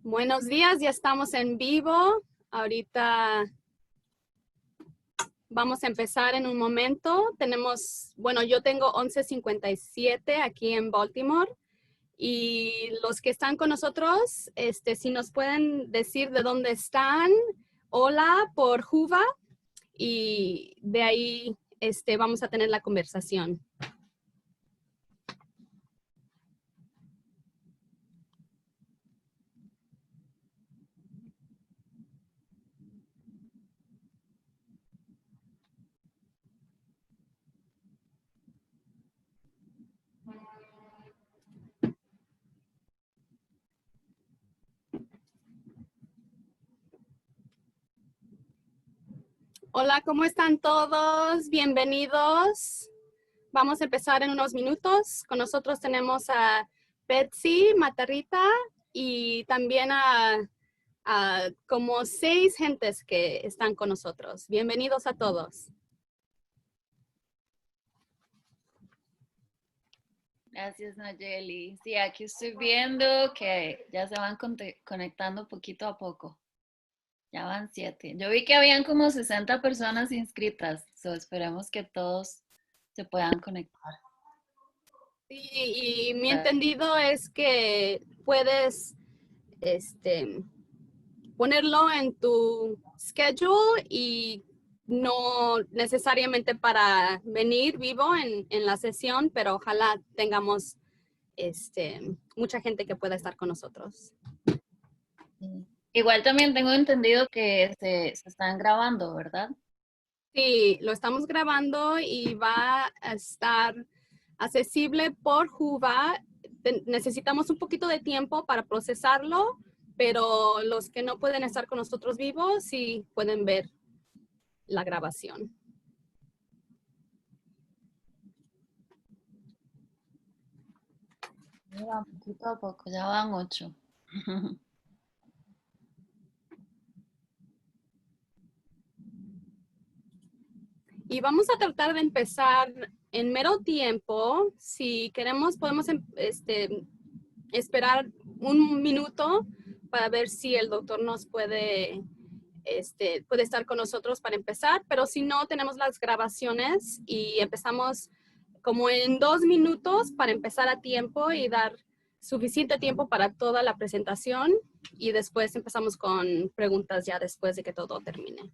Buenos días, ya estamos en vivo. Ahorita vamos a empezar en un momento. Yo tengo 11:57 aquí en Baltimore. Y los que están con nosotros, si nos pueden decir de dónde están, hola por Juba, y de ahí vamos a tener la conversación. Hola, ¿cómo están todos? Bienvenidos. Vamos a empezar en unos minutos. Con nosotros tenemos a Betsy Matarrita y también a como 6 gentes que están con nosotros. Bienvenidos a todos. Gracias, Nayeli. Sí, aquí estoy viendo que ya se van conectando poquito a poco. Ya van 7. Yo vi que habían como 60 personas inscritas. Esperemos que todos se puedan conectar. Sí, y mi entendido es que puedes ponerlo en tu schedule y no necesariamente para venir vivo en la sesión, pero ojalá tengamos mucha gente que pueda estar con nosotros. Igual también tengo entendido que se están grabando, ¿verdad? Sí, lo estamos grabando y va a estar accesible por Juba. Necesitamos un poquito de tiempo para procesarlo, pero los que no pueden estar con nosotros vivos sí pueden ver la grabación. Ya van poquito a poco, ya van 8. Y vamos a tratar de empezar en mero tiempo. Si queremos, podemos esperar un minuto para ver si el doctor nos puede estar con nosotros para empezar. Pero si no, tenemos las grabaciones y empezamos como en 2 minutos para empezar a tiempo y dar suficiente tiempo para toda la presentación. Y después empezamos con preguntas ya después de que todo termine.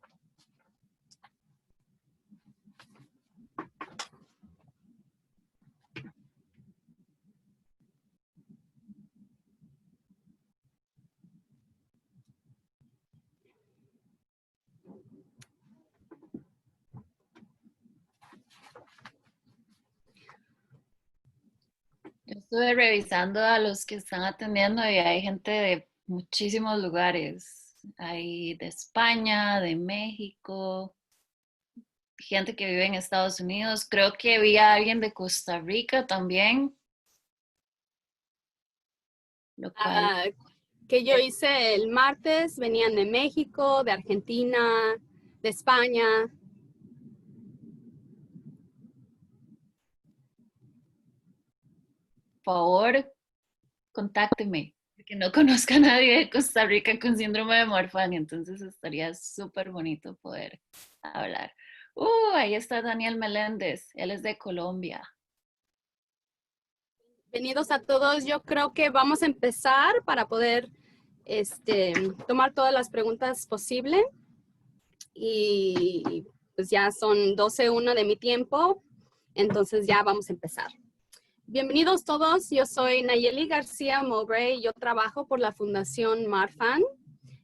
Yo estuve revisando a los que están atendiendo y hay gente de muchísimos lugares. Hay de España, de México, gente que vive en Estados Unidos. Creo que vi a alguien de Costa Rica también. Lo cual, Que yo hice el martes, venían de México, de Argentina, de España. por favor, contácteme, porque no conozco a nadie de Costa Rica con síndrome de Marfan, entonces estaría súper bonito poder hablar. Ahí está Daniel Meléndez, él es de Colombia. Bienvenidos a todos. Yo creo que vamos a empezar para poder tomar todas las preguntas posibles. Y pues ya son 12:01 de mi tiempo, entonces ya vamos a empezar. Bienvenidos todos, yo soy Nayeli García Mowbray, yo trabajo por la Fundación Marfan.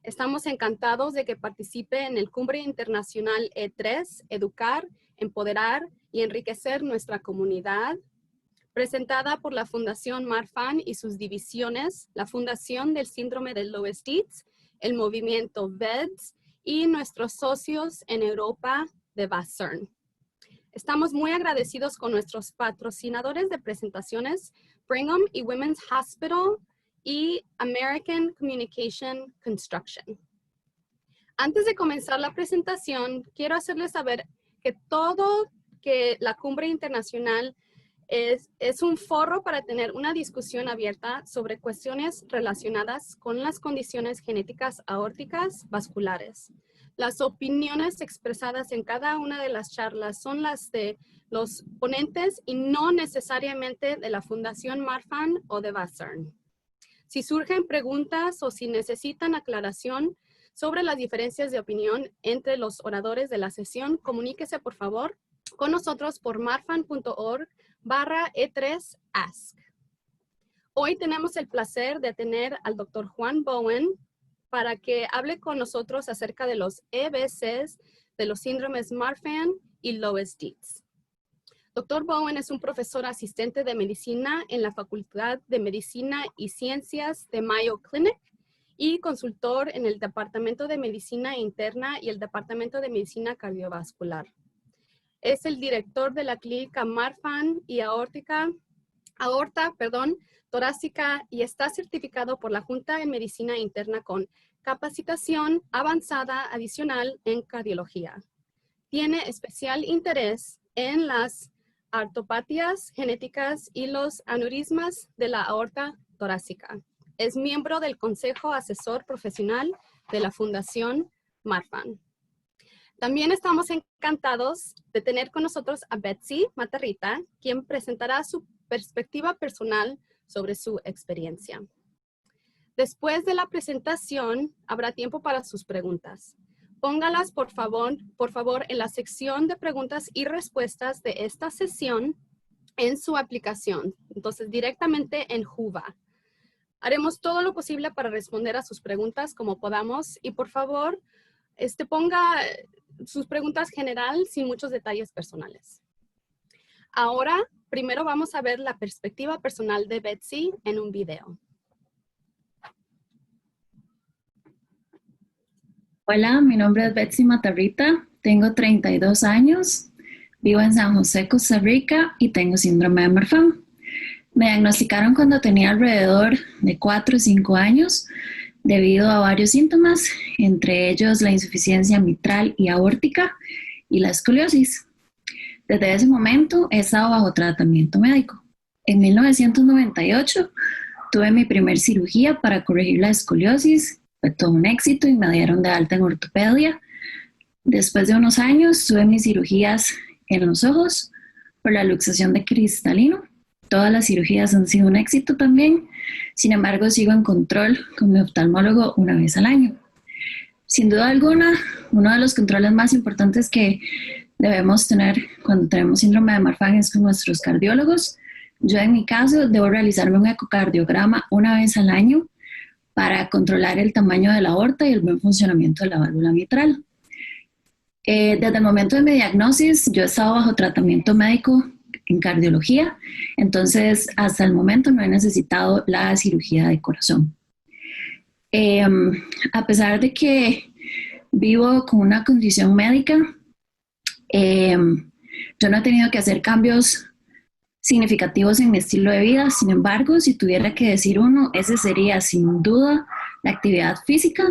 Estamos encantados de que participe en el Cumbre Internacional E3, Educar, Empoderar y Enriquecer nuestra comunidad, presentada por la Fundación Marfan y sus divisiones, la Fundación del Síndrome de Loeys-Dietz, el Movimiento VEDS y nuestros socios en Europa de VASCERN. Estamos muy agradecidos con nuestros patrocinadores de presentaciones, Brigham y Women's Hospital y American Communication Construction. Antes de comenzar la presentación, quiero hacerles saber que la Cumbre Internacional Es un foro para tener una discusión abierta sobre cuestiones relacionadas con las condiciones genéticas aórticas vasculares. Las opiniones expresadas en cada una de las charlas son las de los ponentes y no necesariamente de la Fundación Marfan o de VASCERN. Si surgen preguntas o si necesitan aclaración sobre las diferencias de opinión entre los oradores de la sesión, comuníquese por favor con nosotros por marfan.org/E3Ask. Hoy tenemos el placer de tener al Dr. Juan Bowen para que hable con nosotros acerca de los EBCs, de los síndromes Marfan y Loeys-Dietz. Dr. Bowen es un profesor asistente de medicina en la Facultad de Medicina y Ciencias de Mayo Clinic y consultor en el Departamento de Medicina Interna y el Departamento de Medicina Cardiovascular. Es el director de la clínica Marfan y aorta, torácica y está certificado por la Junta de Medicina Interna con capacitación avanzada adicional en cardiología. Tiene especial interés en las artropatías genéticas y los aneurismas de la aorta torácica. Es miembro del Consejo Asesor Profesional de la Fundación Marfan. También estamos encantados de tener con nosotros a Betsy Matarrita, quien presentará su perspectiva personal sobre su experiencia. Después de la presentación, habrá tiempo para sus preguntas. Póngalas, por favor, en la sección de preguntas y respuestas de esta sesión en su aplicación. Entonces, directamente en Whova. Haremos todo lo posible para responder a sus preguntas como podamos. Y, por favor, ponga sus preguntas general sin muchos detalles personales. Ahora, primero vamos a ver la perspectiva personal de Betsy en un video. Hola, mi nombre es Betsy Matarrita, tengo 32 años, vivo en San José, Costa Rica y tengo síndrome de Marfan. Me diagnosticaron cuando tenía alrededor de 4 o 5 años debido a varios síntomas, entre ellos la insuficiencia mitral y aórtica y la escoliosis. Desde ese momento he estado bajo tratamiento médico. En 1998 tuve mi primer cirugía para corregir la escoliosis. Fue todo un éxito y me dieron de alta en ortopedia. Después de unos años tuve mis cirugías en los ojos por la luxación de cristalino. Todas las cirugías han sido un éxito también. Sin embargo, sigo en control con mi oftalmólogo una vez al año. Sin duda alguna, uno de los controles más importantes que debemos tener cuando tenemos síndrome de Marfan es con nuestros cardiólogos. Yo en mi caso debo realizarme un ecocardiograma una vez al año para controlar el tamaño de la aorta y el buen funcionamiento de la válvula mitral. Desde el momento de mi diagnosis, yo he estado bajo tratamiento médico en cardiología, entonces hasta el momento no he necesitado la cirugía de corazón. A pesar de que vivo con una condición médica, yo no he tenido que hacer cambios significativos en mi estilo de vida. Sin embargo, si tuviera que decir uno, ese sería sin duda la actividad física.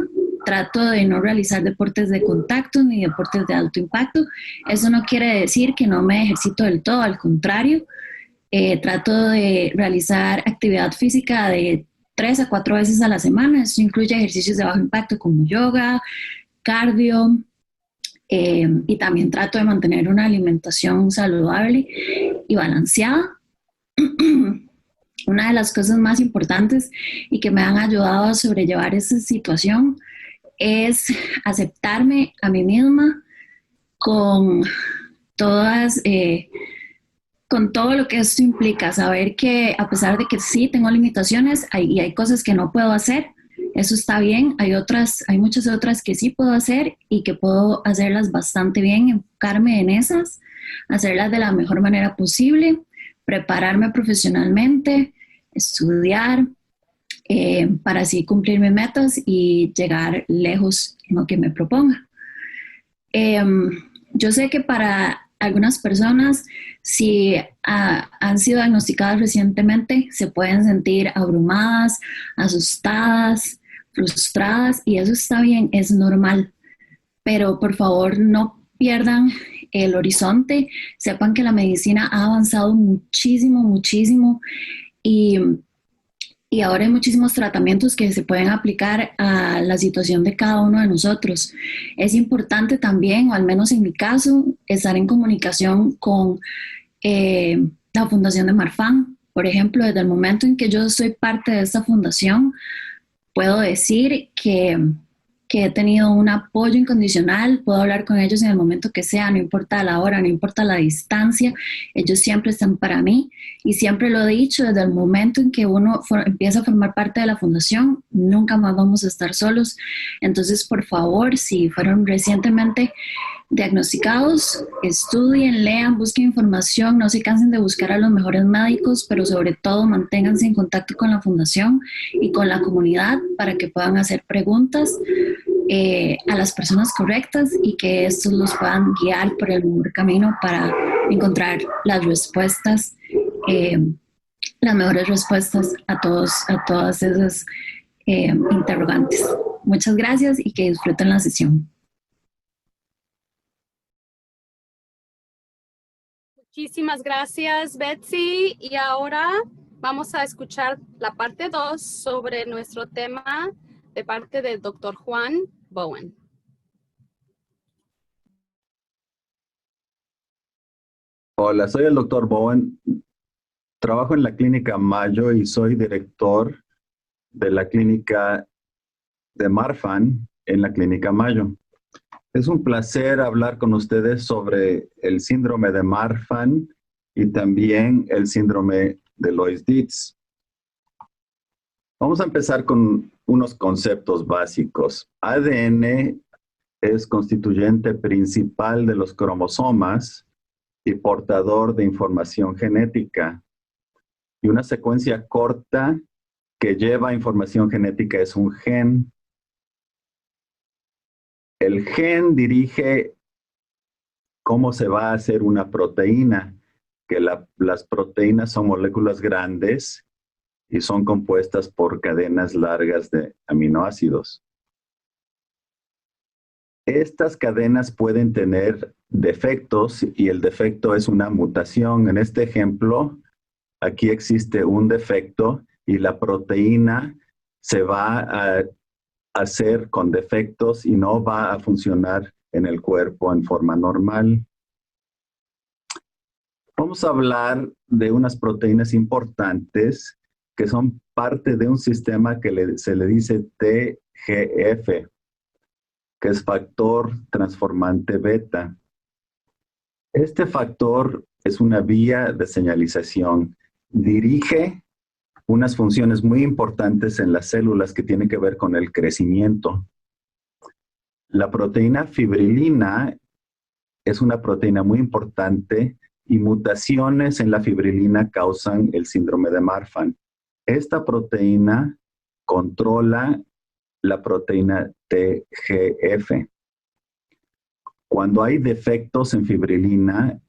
Trato de no realizar deportes de contacto ni deportes de alto impacto. Eso no quiere decir que no me ejercito del todo, al contrario. Trato de realizar actividad física de 3 a 4 veces a la semana. Eso incluye ejercicios de bajo impacto como yoga, cardio, y también trato de mantener una alimentación saludable y balanceada. Una de las cosas más importantes y que me han ayudado a sobrellevar esta situación es aceptarme a mí misma con todo lo que esto implica, saber que a pesar de que sí tengo limitaciones y hay cosas que no puedo hacer, eso está bien. Hay muchas otras que sí puedo hacer y que puedo hacerlas bastante bien, enfocarme en esas, hacerlas de la mejor manera posible, prepararme profesionalmente, estudiar, para así cumplir mis metas y llegar lejos en lo que me proponga. Yo sé que para algunas personas, si han sido diagnosticadas recientemente, se pueden sentir abrumadas, asustadas, frustradas, y eso está bien, es normal. Pero por favor no pierdan el horizonte, sepan que la medicina ha avanzado muchísimo, muchísimo y, y ahora hay muchísimos tratamientos que se pueden aplicar a la situación de cada uno de nosotros. Es importante también, o al menos en mi caso, estar en comunicación con la Fundación de Marfan. Por ejemplo, desde el momento en que yo soy parte de esta fundación, puedo decir que he tenido un apoyo incondicional, puedo hablar con ellos en el momento que sea, no importa la hora, no importa la distancia, ellos siempre están para mí y siempre lo he dicho, desde el momento en que uno empieza a formar parte de la fundación, nunca más vamos a estar solos. Entonces, por favor, si fueron recientemente diagnosticados, estudien, lean, busquen información, no se cansen de buscar a los mejores médicos, pero sobre todo manténganse en contacto con la fundación y con la comunidad para que puedan hacer preguntas a las personas correctas y que estos los puedan guiar por el mejor camino para encontrar las respuestas, las mejores respuestas a todas esas interrogantes. Muchas gracias y que disfruten la sesión. Muchísimas gracias, Betsy. Y ahora vamos a escuchar la parte 2 sobre nuestro tema de parte del Dr. Juan Bowen. Hola, soy el Dr. Bowen. Trabajo en la Clínica Mayo y soy director de la Clínica de Marfan en la Clínica Mayo. Es un placer hablar con ustedes sobre el síndrome de Marfan y también el síndrome de Loeys-Dietz. Vamos a empezar con unos conceptos básicos. ADN es constituyente principal de los cromosomas y portador de información genética. Y una secuencia corta que lleva información genética es un gen. El gen dirige cómo se va a hacer una proteína, que las proteínas son moléculas grandes y son compuestas por cadenas largas de aminoácidos. Estas cadenas pueden tener defectos y el defecto es una mutación. En este ejemplo, aquí existe un defecto y la proteína se va a hacer con defectos y no va a funcionar en el cuerpo en forma normal. Vamos a hablar de unas proteínas importantes que son parte de un sistema que se le dice TGF, que es factor transformante beta. Este factor es una vía de señalización. Dirige unas funciones muy importantes en las células que tienen que ver con el crecimiento. La proteína fibrilina es una proteína muy importante y mutaciones en la fibrilina causan el síndrome de Marfan. Esta proteína controla la proteína TGF. Cuando hay defectos en fibrilina,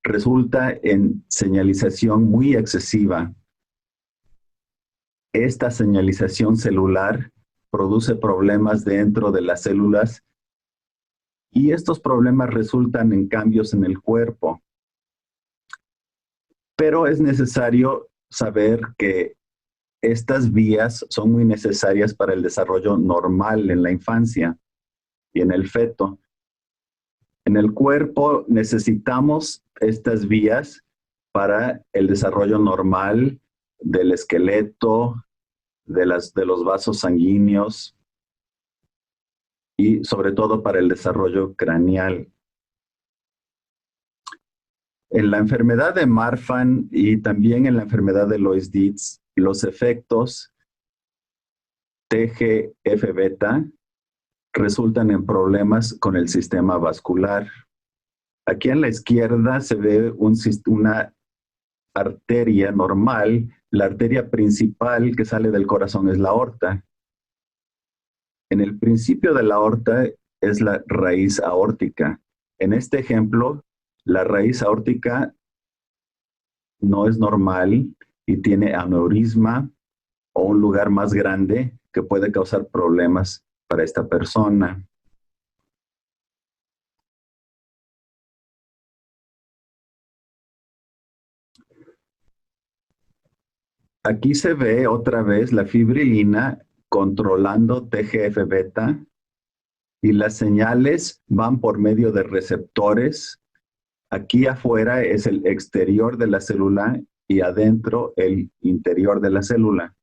resulta en señalización muy excesiva. Esta señalización celular produce problemas dentro de las células y estos problemas resultan en cambios en el cuerpo. Pero es necesario saber que estas vías son muy necesarias para el desarrollo normal en la infancia y en el feto. En el cuerpo necesitamos estas vías para el desarrollo normal del esqueleto, de los vasos sanguíneos y sobre todo para el desarrollo craneal. En la enfermedad de Marfan y también en la enfermedad de Loeys-Dietz, los efectos TGF-beta resultan en problemas con el sistema vascular. Aquí en la izquierda se ve una arteria normal. La arteria principal que sale del corazón es la aorta. En el principio de la aorta es la raíz aórtica. En este ejemplo, la raíz aórtica no es normal y tiene aneurisma o un lugar más grande que puede causar problemas para esta persona. Aquí se ve otra vez la fibrilina controlando TGF-beta y las señales van por medio de receptores. Aquí afuera es el exterior de la célula y adentro el interior de la célula.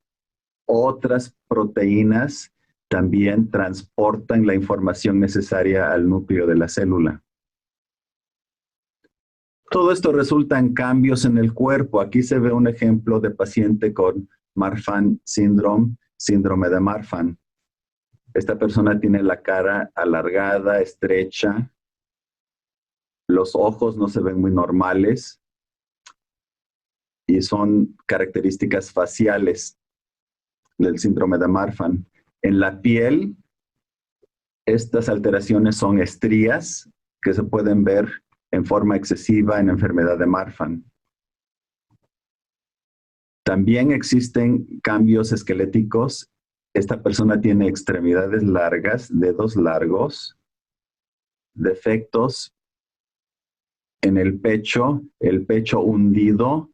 Otras proteínas también transportan la información necesaria al núcleo de la célula. Todo esto resulta en cambios en el cuerpo. Aquí se ve un ejemplo de paciente con Marfan síndrome, síndrome de Marfan. Esta persona tiene la cara alargada, estrecha, los ojos no se ven muy normales y son características faciales del síndrome de Marfan. En la piel, estas alteraciones son estrías que se pueden ver en forma excesiva en enfermedad de Marfan. También existen cambios esqueléticos. Esta persona tiene extremidades largas, dedos largos, defectos en el pecho hundido,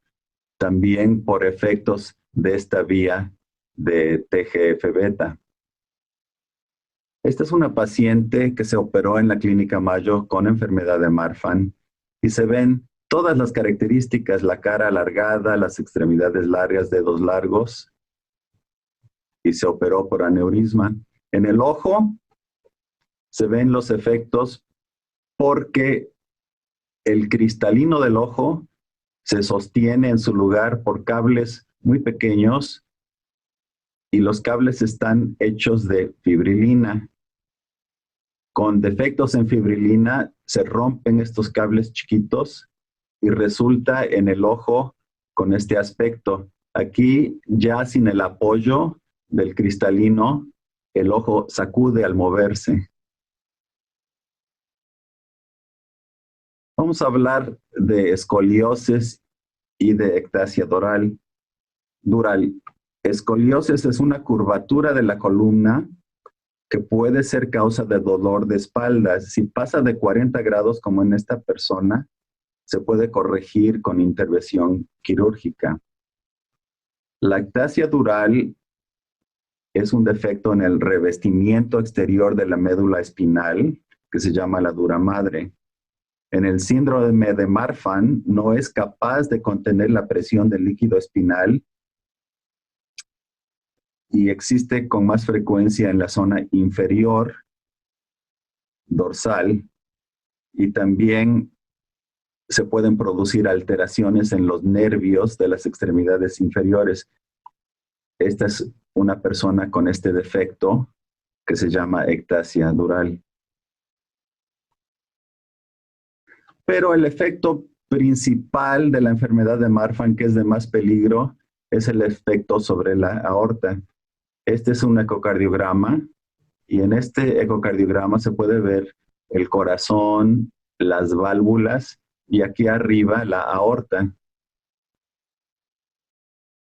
también por efectos de esta vía de TGF-beta. Esta es una paciente que se operó en la Clínica Mayo con enfermedad de Marfan y se ven todas las características, la cara alargada, las extremidades largas, dedos largos, y se operó por aneurisma. En el ojo se ven los efectos porque el cristalino del ojo se sostiene en su lugar por cables muy pequeños y los cables están hechos de fibrilina. Con defectos en fibrilina se rompen estos cables chiquitos y resulta en el ojo con este aspecto. Aquí ya sin el apoyo del cristalino, el ojo sacude al moverse. Vamos a hablar de escoliosis y de ectasia dural. Escoliosis es una curvatura de la columna que puede ser causa de dolor de espalda. Si pasa de 40 grados, como en esta persona, se puede corregir con intervención quirúrgica. La ectasia dural es un defecto en el revestimiento exterior de la médula espinal, que se llama la dura madre. En el síndrome de Marfan no es capaz de contener la presión del líquido espinal y existe con más frecuencia en la zona inferior dorsal y también se pueden producir alteraciones en los nervios de las extremidades inferiores. Esta es una persona con este defecto que se llama ectasia dural. Pero el efecto principal de la enfermedad de Marfan, que es de más peligro, es el efecto sobre la aorta. Este es un ecocardiograma y en este ecocardiograma se puede ver el corazón, las válvulas y aquí arriba la aorta.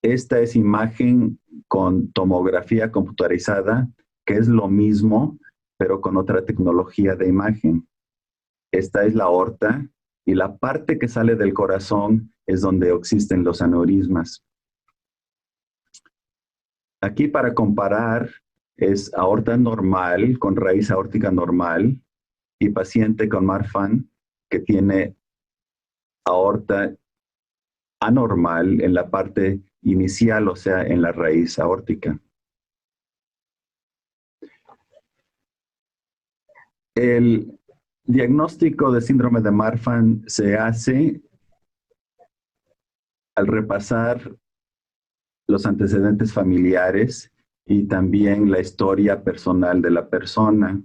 Esta es imagen con tomografía computarizada, que es lo mismo, pero con otra tecnología de imagen. Esta es la aorta y la parte que sale del corazón es donde existen los aneurismas. Aquí para comparar es aorta normal con raíz aórtica normal y paciente con Marfan que tiene aorta anormal en la parte inicial, o sea, en la raíz aórtica. El diagnóstico de síndrome de Marfan se hace al repasar los antecedentes familiares y también la historia personal de la persona.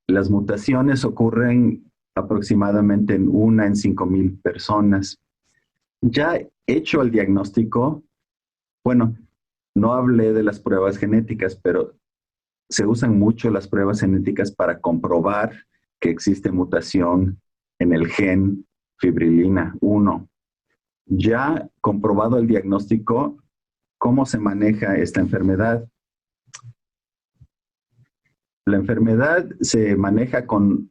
Las mutaciones ocurren aproximadamente en 1 en 5,000 personas. Ya hecho el diagnóstico, bueno, no hablé de las pruebas genéticas, pero se usan mucho las pruebas genéticas para comprobar que existe mutación en el gen fibrilina 1. Ya comprobado el diagnóstico, ¿cómo se maneja esta enfermedad? La enfermedad se maneja con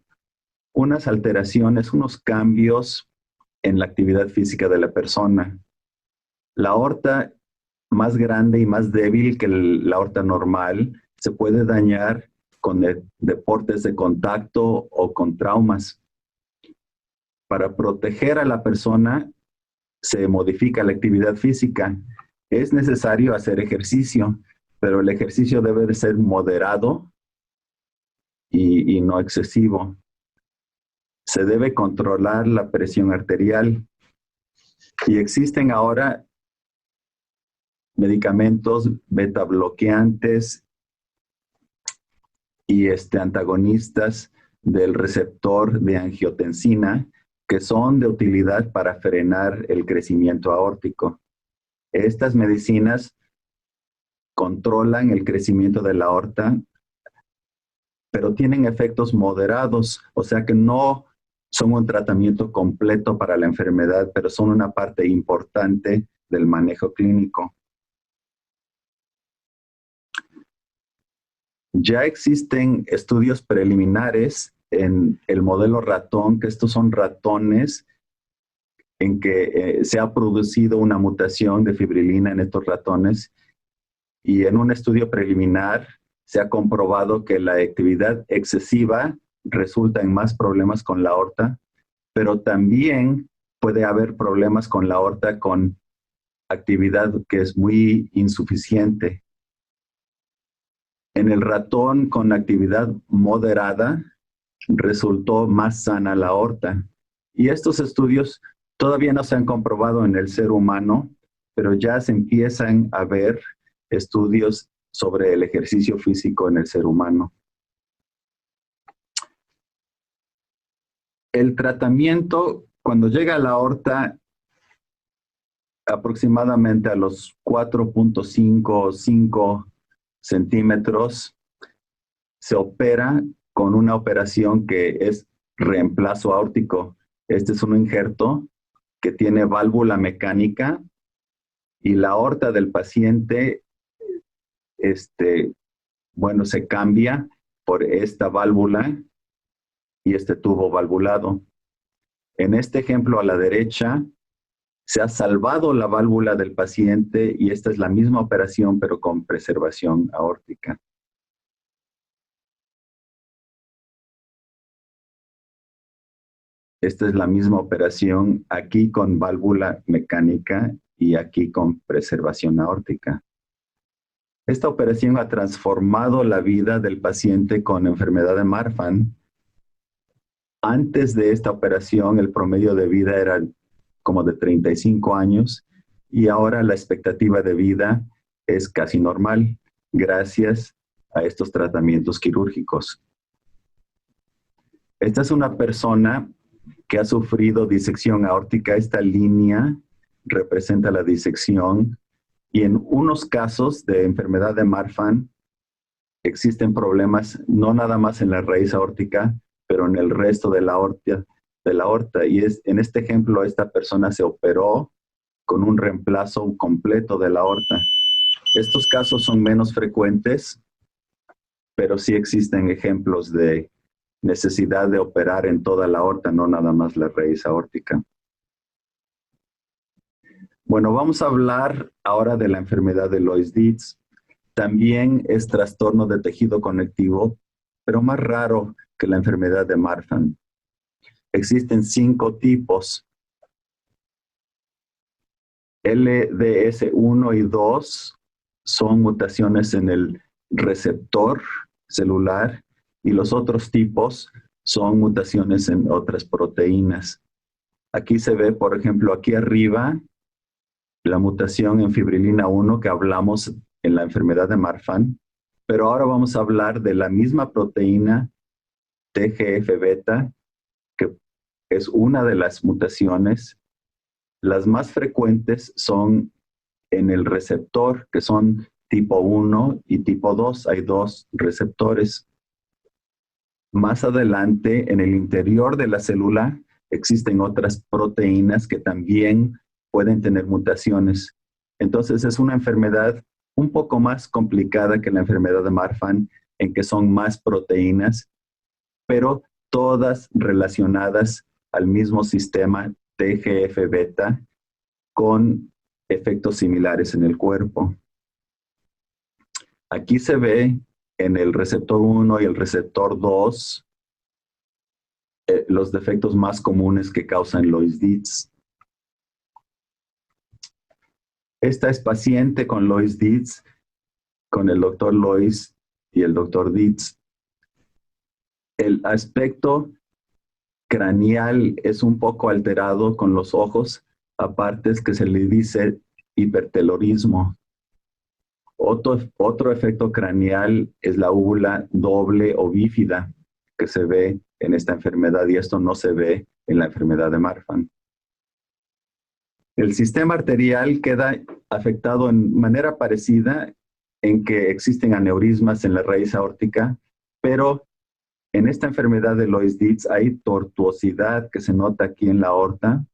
unas alteraciones, unos cambios en la actividad física de la persona. La aorta más grande y más débil que la aorta normal se puede dañar con deportes de contacto o con traumas. Para proteger a la persona se modifica la actividad física. Es necesario hacer ejercicio, pero el ejercicio debe de ser moderado y no excesivo. Se debe controlar la presión arterial y existen ahora medicamentos beta bloqueantes y antagonistas del receptor de angiotensina que son de utilidad para frenar el crecimiento aórtico. Estas medicinas controlan el crecimiento de la aorta, pero tienen efectos moderados, o sea que no son un tratamiento completo para la enfermedad, pero son una parte importante del manejo clínico. Ya existen estudios preliminares en el modelo ratón, que estos son ratones en que se ha producido una mutación de fibrilina en estos ratones, y en un estudio preliminar se ha comprobado que la actividad excesiva resulta en más problemas con la aorta, pero también puede haber problemas con la aorta con actividad que es muy insuficiente. En el ratón con actividad moderada resultó más sana la aorta. Y estos estudios todavía no se han comprobado en el ser humano, pero ya se empiezan a ver estudios sobre el ejercicio físico en el ser humano. El tratamiento, cuando llega a la aorta, aproximadamente a los 4.5 o 5 centímetros, se opera con una operación que es reemplazo aórtico. Este es un injerto que tiene válvula mecánica y la aorta del paciente, se cambia por esta válvula y este tubo valvulado. En este ejemplo a la derecha, se ha salvado la válvula del paciente y esta es la misma operación, pero con preservación aórtica. Esta es la misma operación aquí con válvula mecánica y aquí con preservación aórtica. Esta operación ha transformado la vida del paciente con enfermedad de Marfan. Antes de esta operación, el promedio de vida era como de 35 años y ahora la expectativa de vida es casi normal gracias a estos tratamientos quirúrgicos. Esta es una persona que ha sufrido disección aórtica. Esta línea representa la disección y en unos casos de enfermedad de Marfan existen problemas no nada más en la raíz aórtica, pero en el resto de la aorta. Y en este ejemplo, esta persona se operó con un reemplazo completo de la aorta. Estos casos son menos frecuentes, pero sí existen ejemplos de necesidad de operar en toda la aorta, no nada más la raíz aórtica. Bueno, vamos a hablar ahora de la enfermedad de Loeys-Dietz. También es trastorno de tejido conectivo, pero más raro que la enfermedad de Marfan. Existen 5 tipos. LDS1 y 2 son mutaciones en el receptor celular y los otros tipos son mutaciones en otras proteínas. Aquí se ve, por ejemplo, aquí arriba, la mutación en fibrilina 1 que hablamos en la enfermedad de Marfan, pero ahora vamos a hablar de la misma proteína TGF-beta, que es una de las mutaciones. Las más frecuentes son en el receptor, que son tipo 1 y tipo 2. Hay 2 receptores. Más adelante, en el interior de la célula, existen otras proteínas que también pueden tener mutaciones. Entonces, es una enfermedad un poco más complicada que la enfermedad de Marfan, en que son más proteínas, pero todas relacionadas al mismo sistema TGF-beta con efectos similares en el cuerpo. Aquí se ve en el receptor 1 y el receptor 2 los defectos más comunes que causan Loeys-Dietz. Esta es paciente con Loeys-Dietz, con el doctor Loeys y el doctor Dietz. El aspecto craneal es un poco alterado con los ojos, aparte es que se le dice hipertelorismo. Otro efecto craneal es la úvula doble o bífida que se ve en esta enfermedad y esto no se ve en la enfermedad de Marfan. El sistema arterial queda afectado en manera parecida en que existen aneurismas en la raíz aórtica, pero en esta enfermedad de Loeys-Dietz hay tortuosidad que se nota aquí en la aorta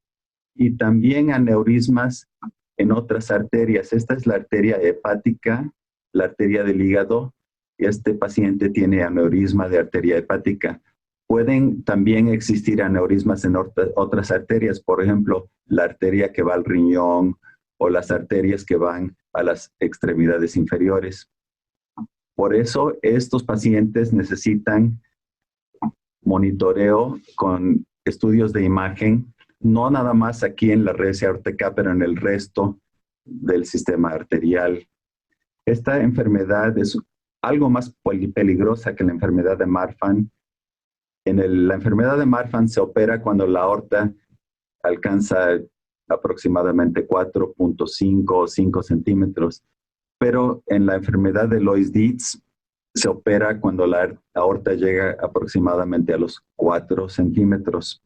y también aneurismas en otras arterias. Esta es la arteria hepática, la arteria del hígado, y este paciente tiene aneurisma de arteria hepática. Pueden también existir aneurismas en otras arterias, por ejemplo, la arteria que va al riñón o las arterias que van a las extremidades inferiores. Por eso, estos pacientes necesitan monitoreo con estudios de imagen, no nada más aquí en la red aórtica, pero en el resto del sistema arterial. Esta enfermedad es algo más peligrosa que la enfermedad de Marfan. La enfermedad de Marfan se opera cuando la aorta alcanza aproximadamente 4.5 o 5 centímetros, pero en la enfermedad de Loeys-Dietz se opera cuando la aorta llega aproximadamente a los 4 centímetros.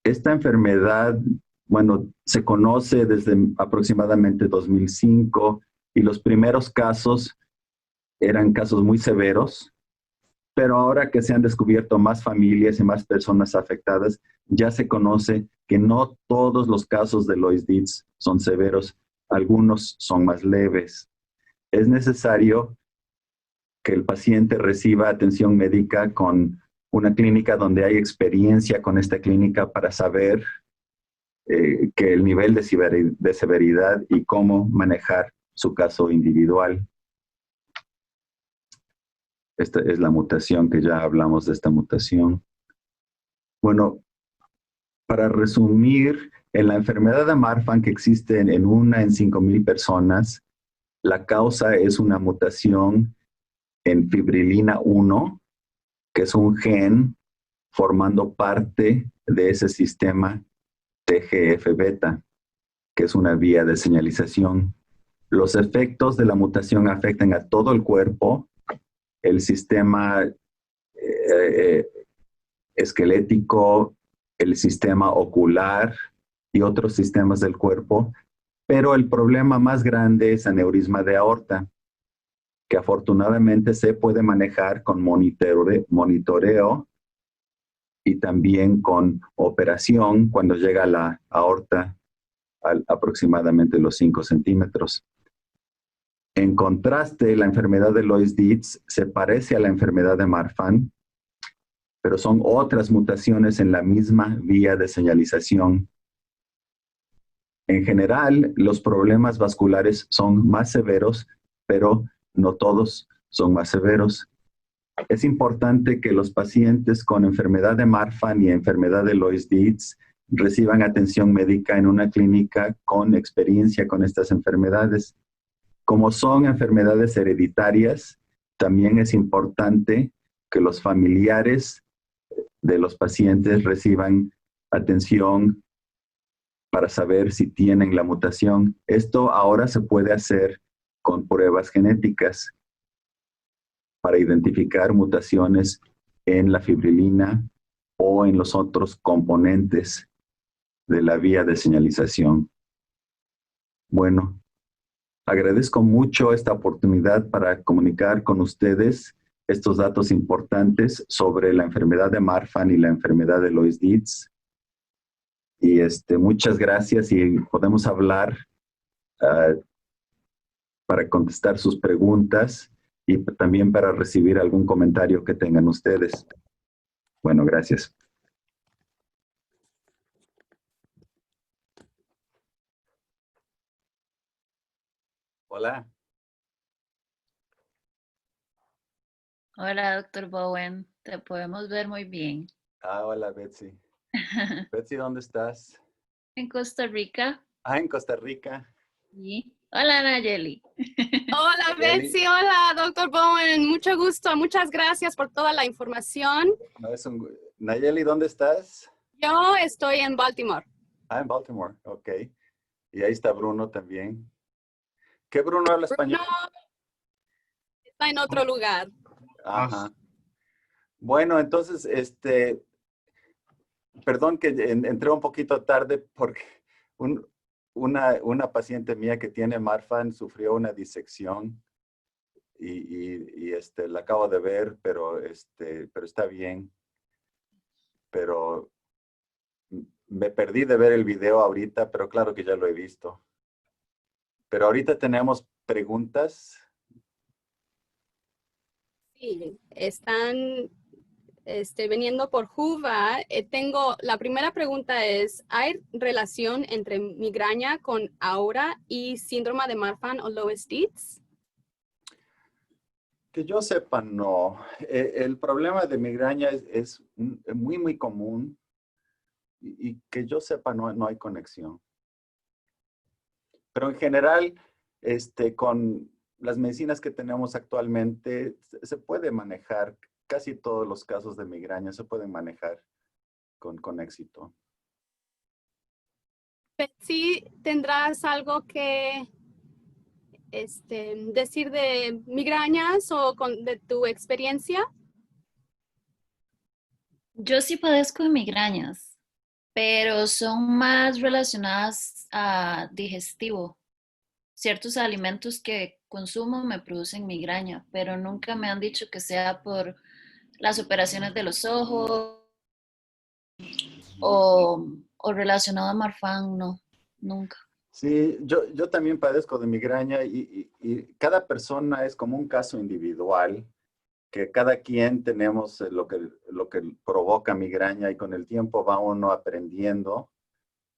Esta enfermedad, bueno, se conoce desde aproximadamente 2005 y los primeros casos eran casos muy severos, pero ahora que se han descubierto más familias y más personas afectadas, ya se conoce que no todos los casos de Loeys-Dietz son severos, algunos son más leves. Es necesario que el paciente reciba atención médica con una clínica donde hay experiencia con esta clínica para saber que el nivel de severidad y cómo manejar su caso individual. Esta es la mutación, que ya hablamos de esta mutación. Bueno, para resumir, en la enfermedad de Marfan, que existe en 1 en 5,000 personas, la causa es una mutación en fibrilina 1, que es un gen formando parte de ese sistema TGF-beta, que es una vía de señalización. Los efectos de la mutación afectan a todo el cuerpo, el sistema esquelético, el sistema ocular y otros sistemas del cuerpo, pero el problema más grande es aneurisma de aorta, que afortunadamente se puede manejar con monitoreo y también con operación cuando llega la aorta a aproximadamente los 5 centímetros. En contraste, la enfermedad de Loeys-Dietz se parece a la enfermedad de Marfan, pero son otras mutaciones en la misma vía de señalización. En general, los problemas vasculares son más severos, pero no todos son más severos. Es importante que los pacientes con enfermedad de Marfan y enfermedad de Loeys-Dietz reciban atención médica en una clínica con experiencia con estas enfermedades. Como son enfermedades hereditarias, también es importante que los familiares de los pacientes reciban atención para saber si tienen la mutación. Esto ahora se puede hacer con pruebas genéticas para identificar mutaciones en la fibrilina o en los otros componentes de la vía de señalización. Bueno, agradezco mucho esta oportunidad para comunicar con ustedes estos datos importantes sobre la enfermedad de Marfan y la enfermedad de Loeys-Dietz. Y muchas gracias y podemos hablar para contestar sus preguntas y también para recibir algún comentario que tengan ustedes. Bueno, gracias. Hola. Hola, doctor Bowen. Te podemos ver muy bien. Hola, Betsy. Betsy, ¿dónde estás? En Costa Rica. En Costa Rica. Sí. Hola, Nayeli. Hola Nayeli. Betsy, hola doctor Bowen, mucho gusto, muchas gracias por toda la información. No, Nayeli, ¿dónde estás? Yo estoy en Baltimore. En Baltimore, ok. Y ahí está Bruno también. ¿Qué Bruno habla español? Bruno está en otro lugar. Ajá. Bueno, entonces, perdón que entré un poquito tarde porque un- una paciente mía que tiene Marfan sufrió una disección y la acabo de ver, pero está bien. Pero me perdí de ver el video ahorita, pero claro que ya lo he visto. Pero ahorita tenemos preguntas. Sí, están viniendo por Juva. La primera pregunta es, ¿hay relación entre migraña con aura y síndrome de Marfan o Loeys-Dietz? Que yo sepa, no. El problema de migraña es muy, muy común y que yo sepa, no hay conexión. Pero en general, con las medicinas que tenemos actualmente, se puede manejar, casi todos los casos de migraña se pueden manejar con éxito. Betsy, ¿tendrás algo que decir de migrañas o de tu experiencia? Yo sí padezco de migrañas, pero son más relacionadas a digestivo. Ciertos alimentos que consumo me producen migraña, pero nunca me han dicho que sea por las operaciones de los ojos o relacionado a Marfan, no, nunca. Sí, yo también padezco de migraña y cada persona es como un caso individual, que cada quien tenemos lo que provoca migraña y con el tiempo va uno aprendiendo.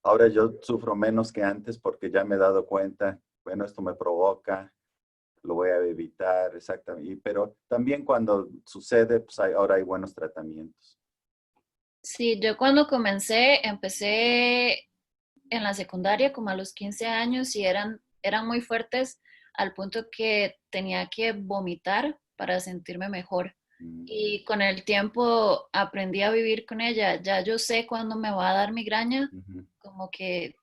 Ahora yo sufro menos que antes porque ya me he dado cuenta, bueno, esto me provoca, lo voy a evitar, exactamente. Pero también cuando sucede, pues ahora hay buenos tratamientos. Sí, yo cuando empecé en la secundaria como a los 15 años y eran muy fuertes al punto que tenía que vomitar para sentirme mejor. Mm, Y con el tiempo aprendí a vivir con ella. Ya yo sé cuándo me va a dar migraña, ujú. como que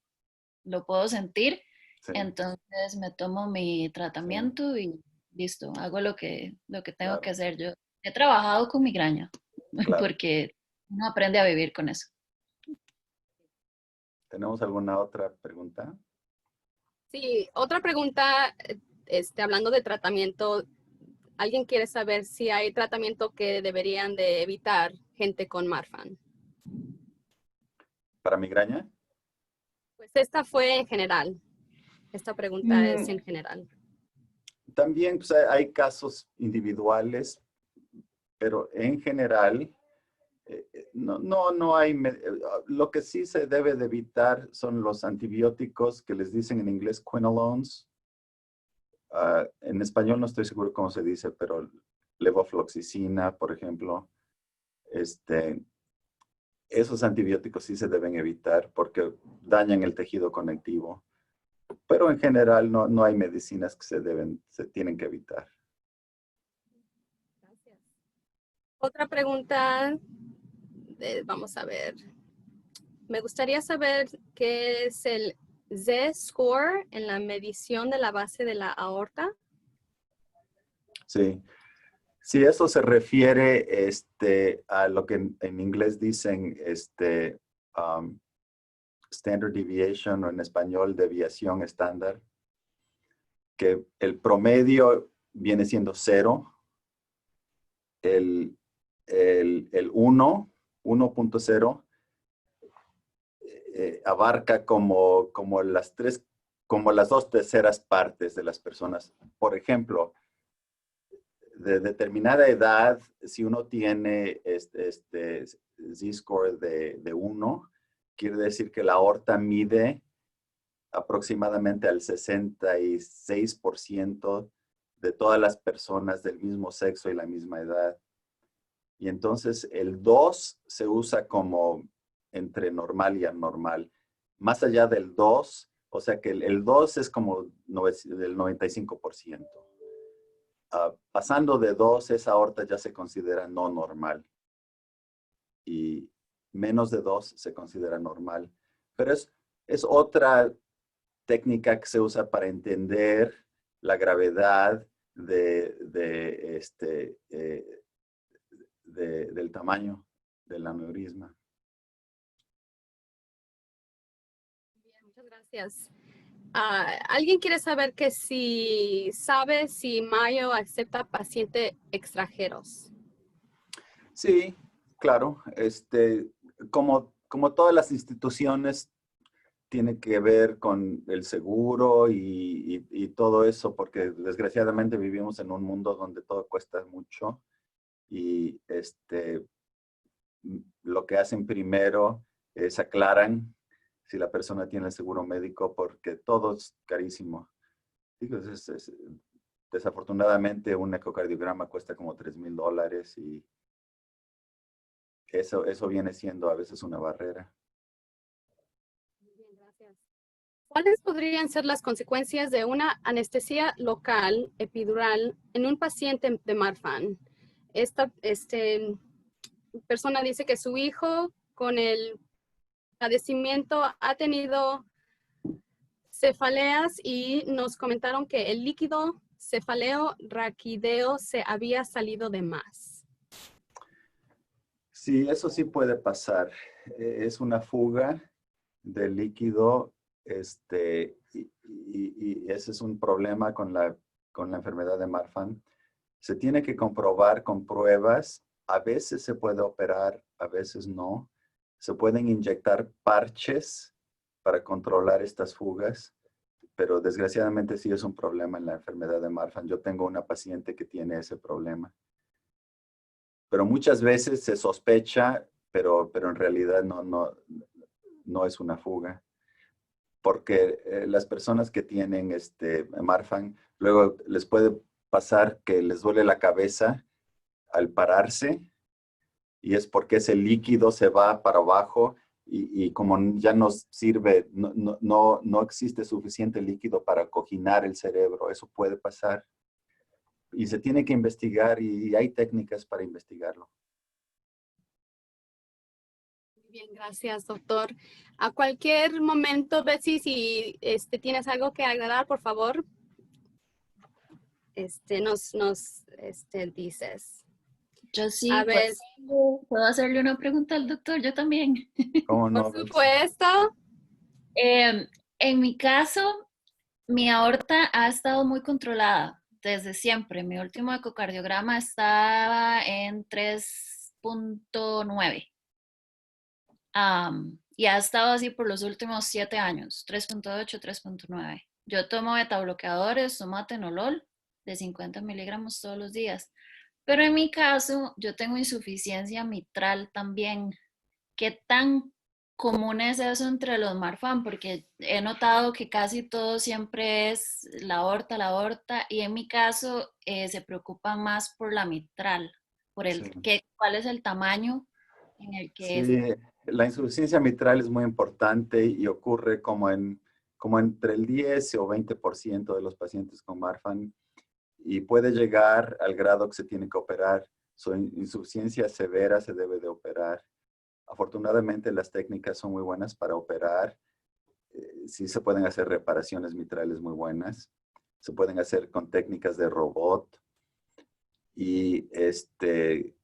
lo puedo sentir. Sí, Entonces me tomo mi sí, tratamiento y listo, hago lo que tengo que claro, hacer. Yo he trabajado con migraña claro. porque uno aprende a vivir con eso. ¿Tenemos alguna otra pregunta? Sí, otra pregunta, hablando de tratamiento, alguien quiere saber si hay tratamiento que deberían de evitar gente con Marfan. ¿Para migraña? Pues esta fue en general. Esta pregunta es en general. También pues, hay casos individuales, pero en general no hay. Lo que sí se debe de evitar son los antibióticos que les dicen en inglés quinolones. En español no estoy seguro cómo se dice, pero levofloxacina, por ejemplo. Este, Esos antibióticos sí se deben evitar porque dañan el tejido conectivo. Pero en general no hay medicinas que se tienen que evitar. Gracias. Otra pregunta, vamos a ver. Me gustaría saber qué es el Z-score en la medición de la base de la aorta. Sí. Sí, eso se refiere a lo que en inglés dicen um, standard deviation o en español desviación estándar, que el promedio viene siendo 0, el 1.0 abarca como las 2/3 partes de las personas. Por ejemplo, de determinada edad, si uno tiene este Z-score de 1, quiere decir que la aorta mide aproximadamente al 66% de todas las personas del mismo sexo y la misma edad. Y entonces el 2 se usa como entre normal y anormal. Más allá del 2, o sea que el 2 es como del 95%. Pasando de 2, esa aorta ya se considera no normal. Y menos de 2 se considera normal. Pero es otra técnica que se usa para entender la gravedad del tamaño del aneurisma. Bien, muchas gracias. ¿Alguien quiere saber que si sabe si Mayo acepta pacientes extranjeros? Sí, claro. Como todas las instituciones, tiene que ver con el seguro y todo eso, porque desgraciadamente vivimos en un mundo donde todo cuesta mucho y lo que hacen primero es aclaran si la persona tiene el seguro médico, porque todo es carísimo. Digo, desafortunadamente un ecocardiograma cuesta como $3,000 y eso viene siendo a veces una barrera. Bien, gracias. ¿Cuáles podrían ser las consecuencias de una anestesia local epidural en un paciente de Marfan? Esta persona dice que su hijo con el padecimiento ha tenido cefaleas y nos comentaron que el líquido cefaleo raquídeo se había salido de más. Sí, eso sí puede pasar. Es una fuga de líquido, y ese es un problema con la enfermedad de Marfan. Se tiene que comprobar con pruebas. A veces se puede operar, a veces no. Se pueden inyectar parches para controlar estas fugas, pero desgraciadamente sí es un problema en la enfermedad de Marfan. Yo tengo una paciente que tiene ese problema. Pero muchas veces se sospecha, pero en realidad no es una fuga. Porque las personas que tienen Marfan, luego les puede pasar que les duele la cabeza al pararse, y es porque ese líquido se va para abajo y como ya no sirve, no existe suficiente líquido para cojinar el cerebro. Eso puede pasar. Y se tiene que investigar y hay técnicas para investigarlo. Bien, gracias, doctor. A cualquier momento, Betsy, si tienes algo que agregar, por favor, nos dices. Yo sí, A ver, pues, ¿puedo hacerle una pregunta al doctor? Yo también. ¿Cómo por no, Betsy? supuesto. En mi caso, mi aorta ha estado muy controlada desde siempre. Mi último ecocardiograma estaba en 3.9. Y ha estado así por los últimos 7 años, 3.8, 3.9. Yo tomo betabloqueadores, tomo atenolol de 50 miligramos todos los días. Pero en mi caso, yo tengo insuficiencia mitral también. ¿Qué tan común es eso entre los Marfan? Porque he notado que casi todo siempre es la aorta, y en mi caso se preocupan más por la mitral, por Sí. cuál es el tamaño en el que es. Sí, la insuficiencia mitral es muy importante y ocurre como entre el 10 o 20% de los pacientes con Marfan, y puede llegar al grado que se tiene que operar. Su insuficiencia severa se debe de operar. Afortunadamente las técnicas son muy buenas para operar. Sí se pueden hacer reparaciones mitrales muy buenas. Se pueden hacer con técnicas de robot y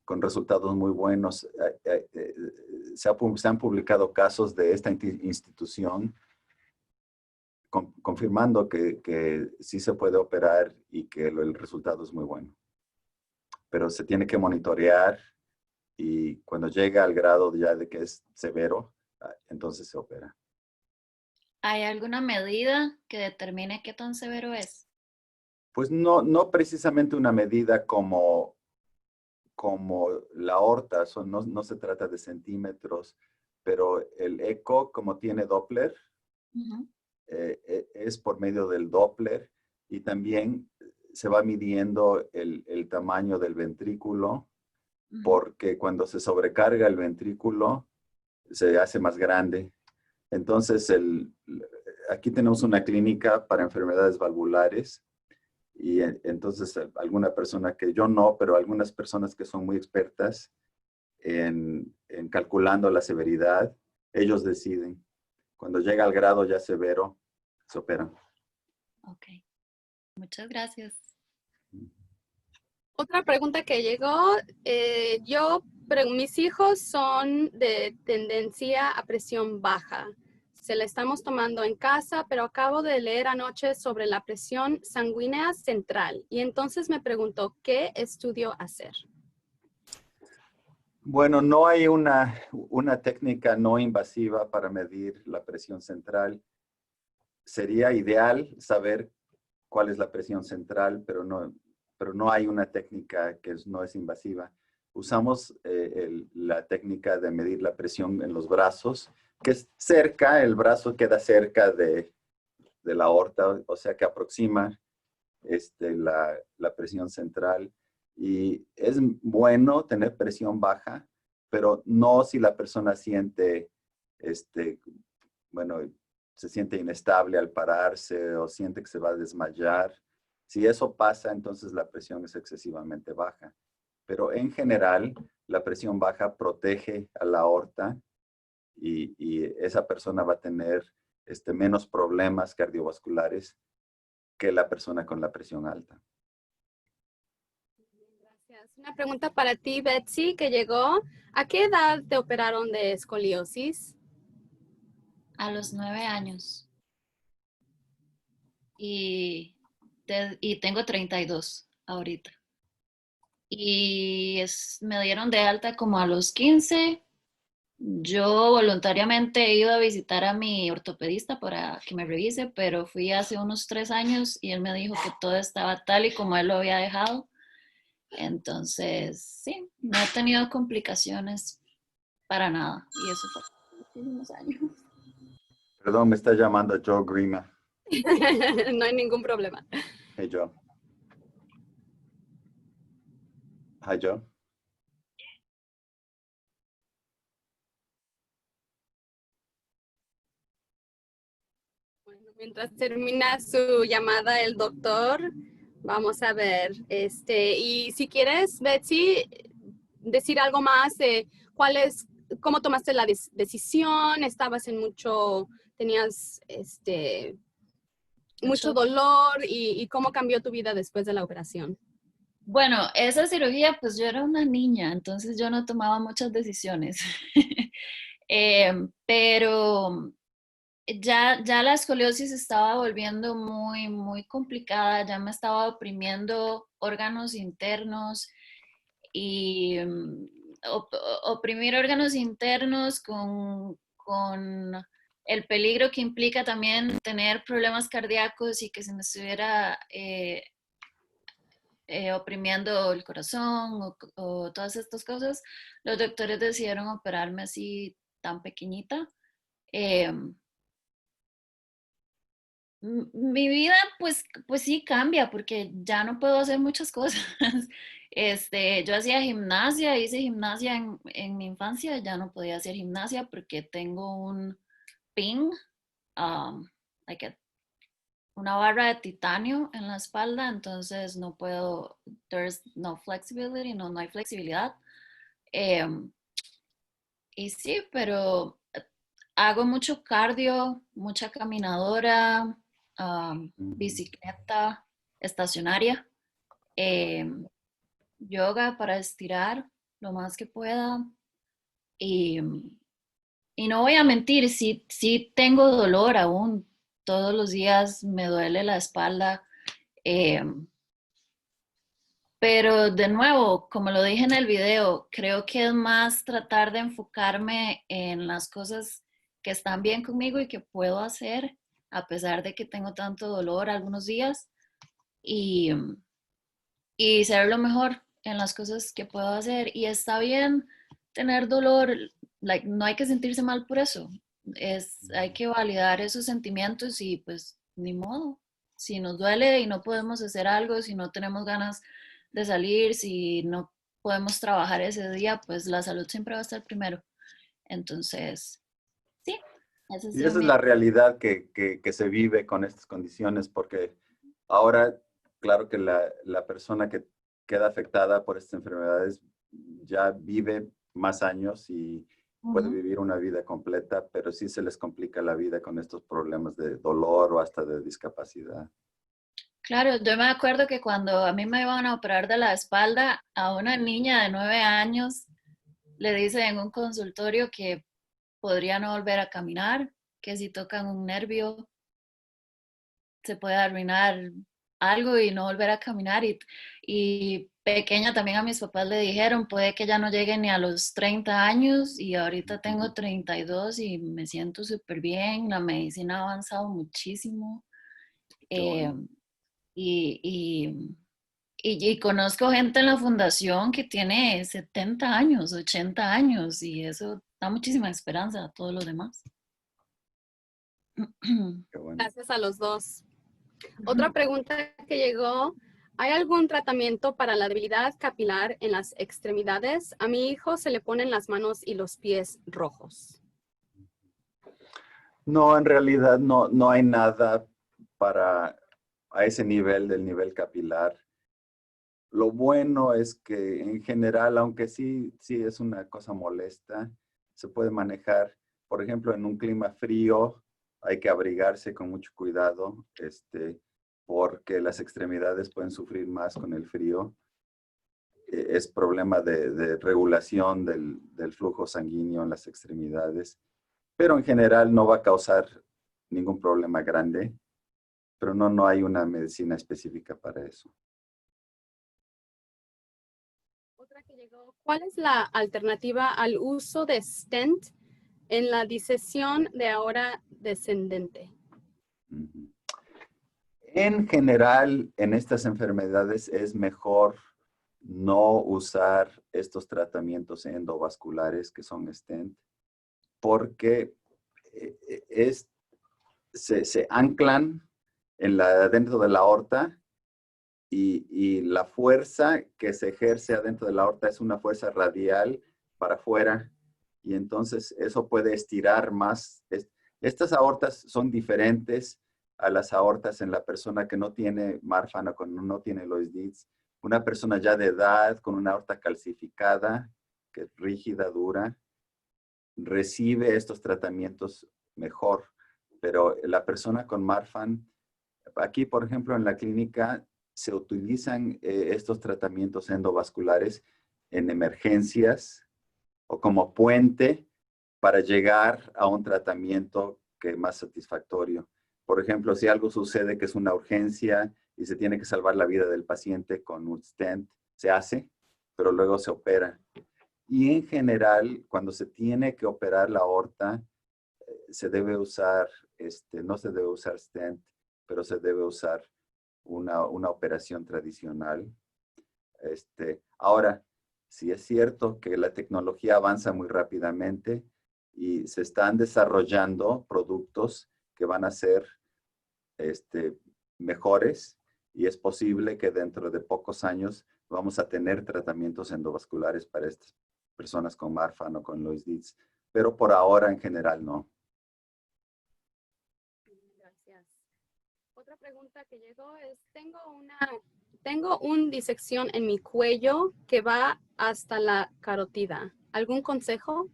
con resultados muy buenos. Se han publicado casos de esta institución confirmando que sí se puede operar y que el resultado es muy bueno. Pero se tiene que monitorear, y cuando llega al grado ya de que es severo, entonces se opera. ¿Hay alguna medida que determine qué tan severo es? Pues no precisamente una medida como la aorta, no se trata de centímetros, pero el eco, como tiene Doppler, Uh-huh. es por medio del Doppler y también se va midiendo el tamaño del ventrículo porque cuando se sobrecarga el ventrículo se hace más grande. Entonces, aquí tenemos una clínica para enfermedades valvulares y entonces alguna persona que yo no, pero algunas personas que son muy expertas en calculando la severidad, ellos deciden. Cuando llega al grado ya severo, se operan. Ok, muchas gracias. Otra pregunta que llegó, mis hijos son de tendencia a presión baja. Se la estamos tomando en casa, pero acabo de leer anoche sobre la presión sanguínea central y entonces me pregunto, ¿qué estudio hacer? Bueno, no hay una técnica no invasiva para medir la presión central. Sería ideal saber cuál es la presión central, pero no hay una técnica que no es invasiva. Usamos la técnica de medir la presión en los brazos, que es cerca, el brazo queda cerca de la aorta, o sea que aproxima la presión central. Y es bueno tener presión baja, pero no si la persona siente, bueno, se siente inestable al pararse o siente que se va a desmayar. Si eso pasa, entonces la presión es excesivamente baja. Pero en general, la presión baja protege a la aorta y esa persona va a tener menos problemas cardiovasculares que la persona con la presión alta. Gracias. Una pregunta para ti, Betsy, que llegó. ¿A qué edad te operaron de escoliosis? A los 9 años. Y tengo 32 ahorita. Y me dieron de alta como a los 15. Yo voluntariamente he ido a visitar a mi ortopedista para que me revise, pero fui hace unos 3 años y él me dijo que todo estaba tal y como él lo había dejado. Entonces, sí, no he tenido complicaciones para nada. Y eso fue hace muchísimos años. Perdón, me está llamando Joe Grima. No hay ningún problema. Hey, Joe. Hi, Joe. Bueno, mientras termina su llamada el doctor, vamos a ver. Y si quieres, Betsy, decir algo más de cómo tomaste la decisión, estabas tenías mucho dolor y cómo cambió tu vida después de la operación. Bueno, esa cirugía, pues yo era una niña, entonces yo no tomaba muchas decisiones. Pero ya la escoliosis estaba volviendo muy, muy complicada, ya me estaba oprimiendo órganos internos y oprimir órganos internos con el peligro que implica también tener problemas cardíacos y que se me estuviera oprimiendo el corazón o todas estas cosas, los doctores decidieron operarme así tan pequeñita. Mi vida pues sí cambia porque ya no puedo hacer muchas cosas. Yo hacía gimnasia, hice gimnasia en mi infancia, ya no podía hacer gimnasia porque tengo un pin, like una barra de titanio en la espalda, entonces no puedo, there's no flexibility, no hay flexibilidad. Y sí, pero hago mucho cardio, mucha caminadora, bicicleta estacionaria, yoga para estirar lo más que pueda. Y, y no voy a mentir, sí tengo dolor aún. Todos los días me duele la espalda. Pero de nuevo, como lo dije en el video, creo que es más tratar de enfocarme en las cosas que están bien conmigo y que puedo hacer, a pesar de que tengo tanto dolor algunos días, y, y ser lo mejor en las cosas que puedo hacer. Y está bien tener dolor, no hay que sentirse mal por eso. hay que validar esos sentimientos y pues ni modo. Si nos duele y no podemos hacer algo, si no tenemos ganas de salir, si no podemos trabajar ese día, pues la salud siempre va a estar primero. Entonces, sí, ese ha Y sido esa es mi... la realidad que se vive con estas condiciones, porque ahora, claro que la persona que queda afectada por estas enfermedades ya vive más años y puede Ujú. vivir una vida completa, pero sí se les complica la vida con estos problemas de dolor o hasta de discapacidad. Claro, yo me acuerdo que cuando a mí me iban a operar de la espalda, a una niña de 9 años le dicen en un consultorio que podría no volver a caminar, que si tocan un nervio se puede arruinar algo y no volver a caminar. Y pequeña también a mis papás le dijeron, puede que ya no llegue ni a los 30 años y ahorita tengo 32 y me siento súper bien, la medicina ha avanzado muchísimo. Qué eh, bueno. y, y, y conozco gente en la fundación que tiene 70 años, 80 años y eso da muchísima esperanza a todos los demás. Qué bueno. Gracias a los dos. Otra pregunta que llegó, ¿hay algún tratamiento para la debilidad capilar en las extremidades? A mi hijo se le ponen las manos y los pies rojos. No, en realidad no hay nada para a ese nivel del nivel capilar. Lo bueno es que en general, aunque sí es una cosa molesta, se puede manejar. Por ejemplo, en un clima frío hay que abrigarse con mucho cuidado, porque las extremidades pueden sufrir más con el frío. Es problema de regulación del flujo sanguíneo en las extremidades, pero en general no va a causar ningún problema grande, pero no hay una medicina específica para eso. Otra que llegó, ¿cuál es la alternativa al uso de stent en la disección de aorta descendente? Ujú. En general, en estas enfermedades es mejor no usar estos tratamientos endovasculares que son stent, porque se anclan dentro de la aorta y la fuerza que se ejerce adentro de la aorta es una fuerza radial para afuera y entonces eso puede estirar más. Estas aortas son diferentes a las aortas en la persona que no tiene Marfan o no tiene Loeys-Dietz. Una persona ya de edad con una aorta calcificada, que es rígida, dura, recibe estos tratamientos mejor, pero la persona con Marfan, aquí por ejemplo en la clínica se utilizan estos tratamientos endovasculares en emergencias o como puente para llegar a un tratamiento que es más satisfactorio. Por ejemplo, si algo sucede que es una urgencia y se tiene que salvar la vida del paciente con un stent, se hace, pero luego se opera. Y en general, cuando se tiene que operar la aorta, se debe usar, no se debe usar stent, pero se debe usar una operación tradicional. Ahora, sí es cierto que la tecnología avanza muy rápidamente y se están desarrollando productos que van a ser mejores y es posible que dentro de pocos años vamos a tener tratamientos endovasculares para estas personas con Marfan o con Loeys-Dietz, pero por ahora en general no. Gracias. Otra pregunta que llegó es, tengo una disección en mi cuello que va hasta la carótida. ¿Algún consejo?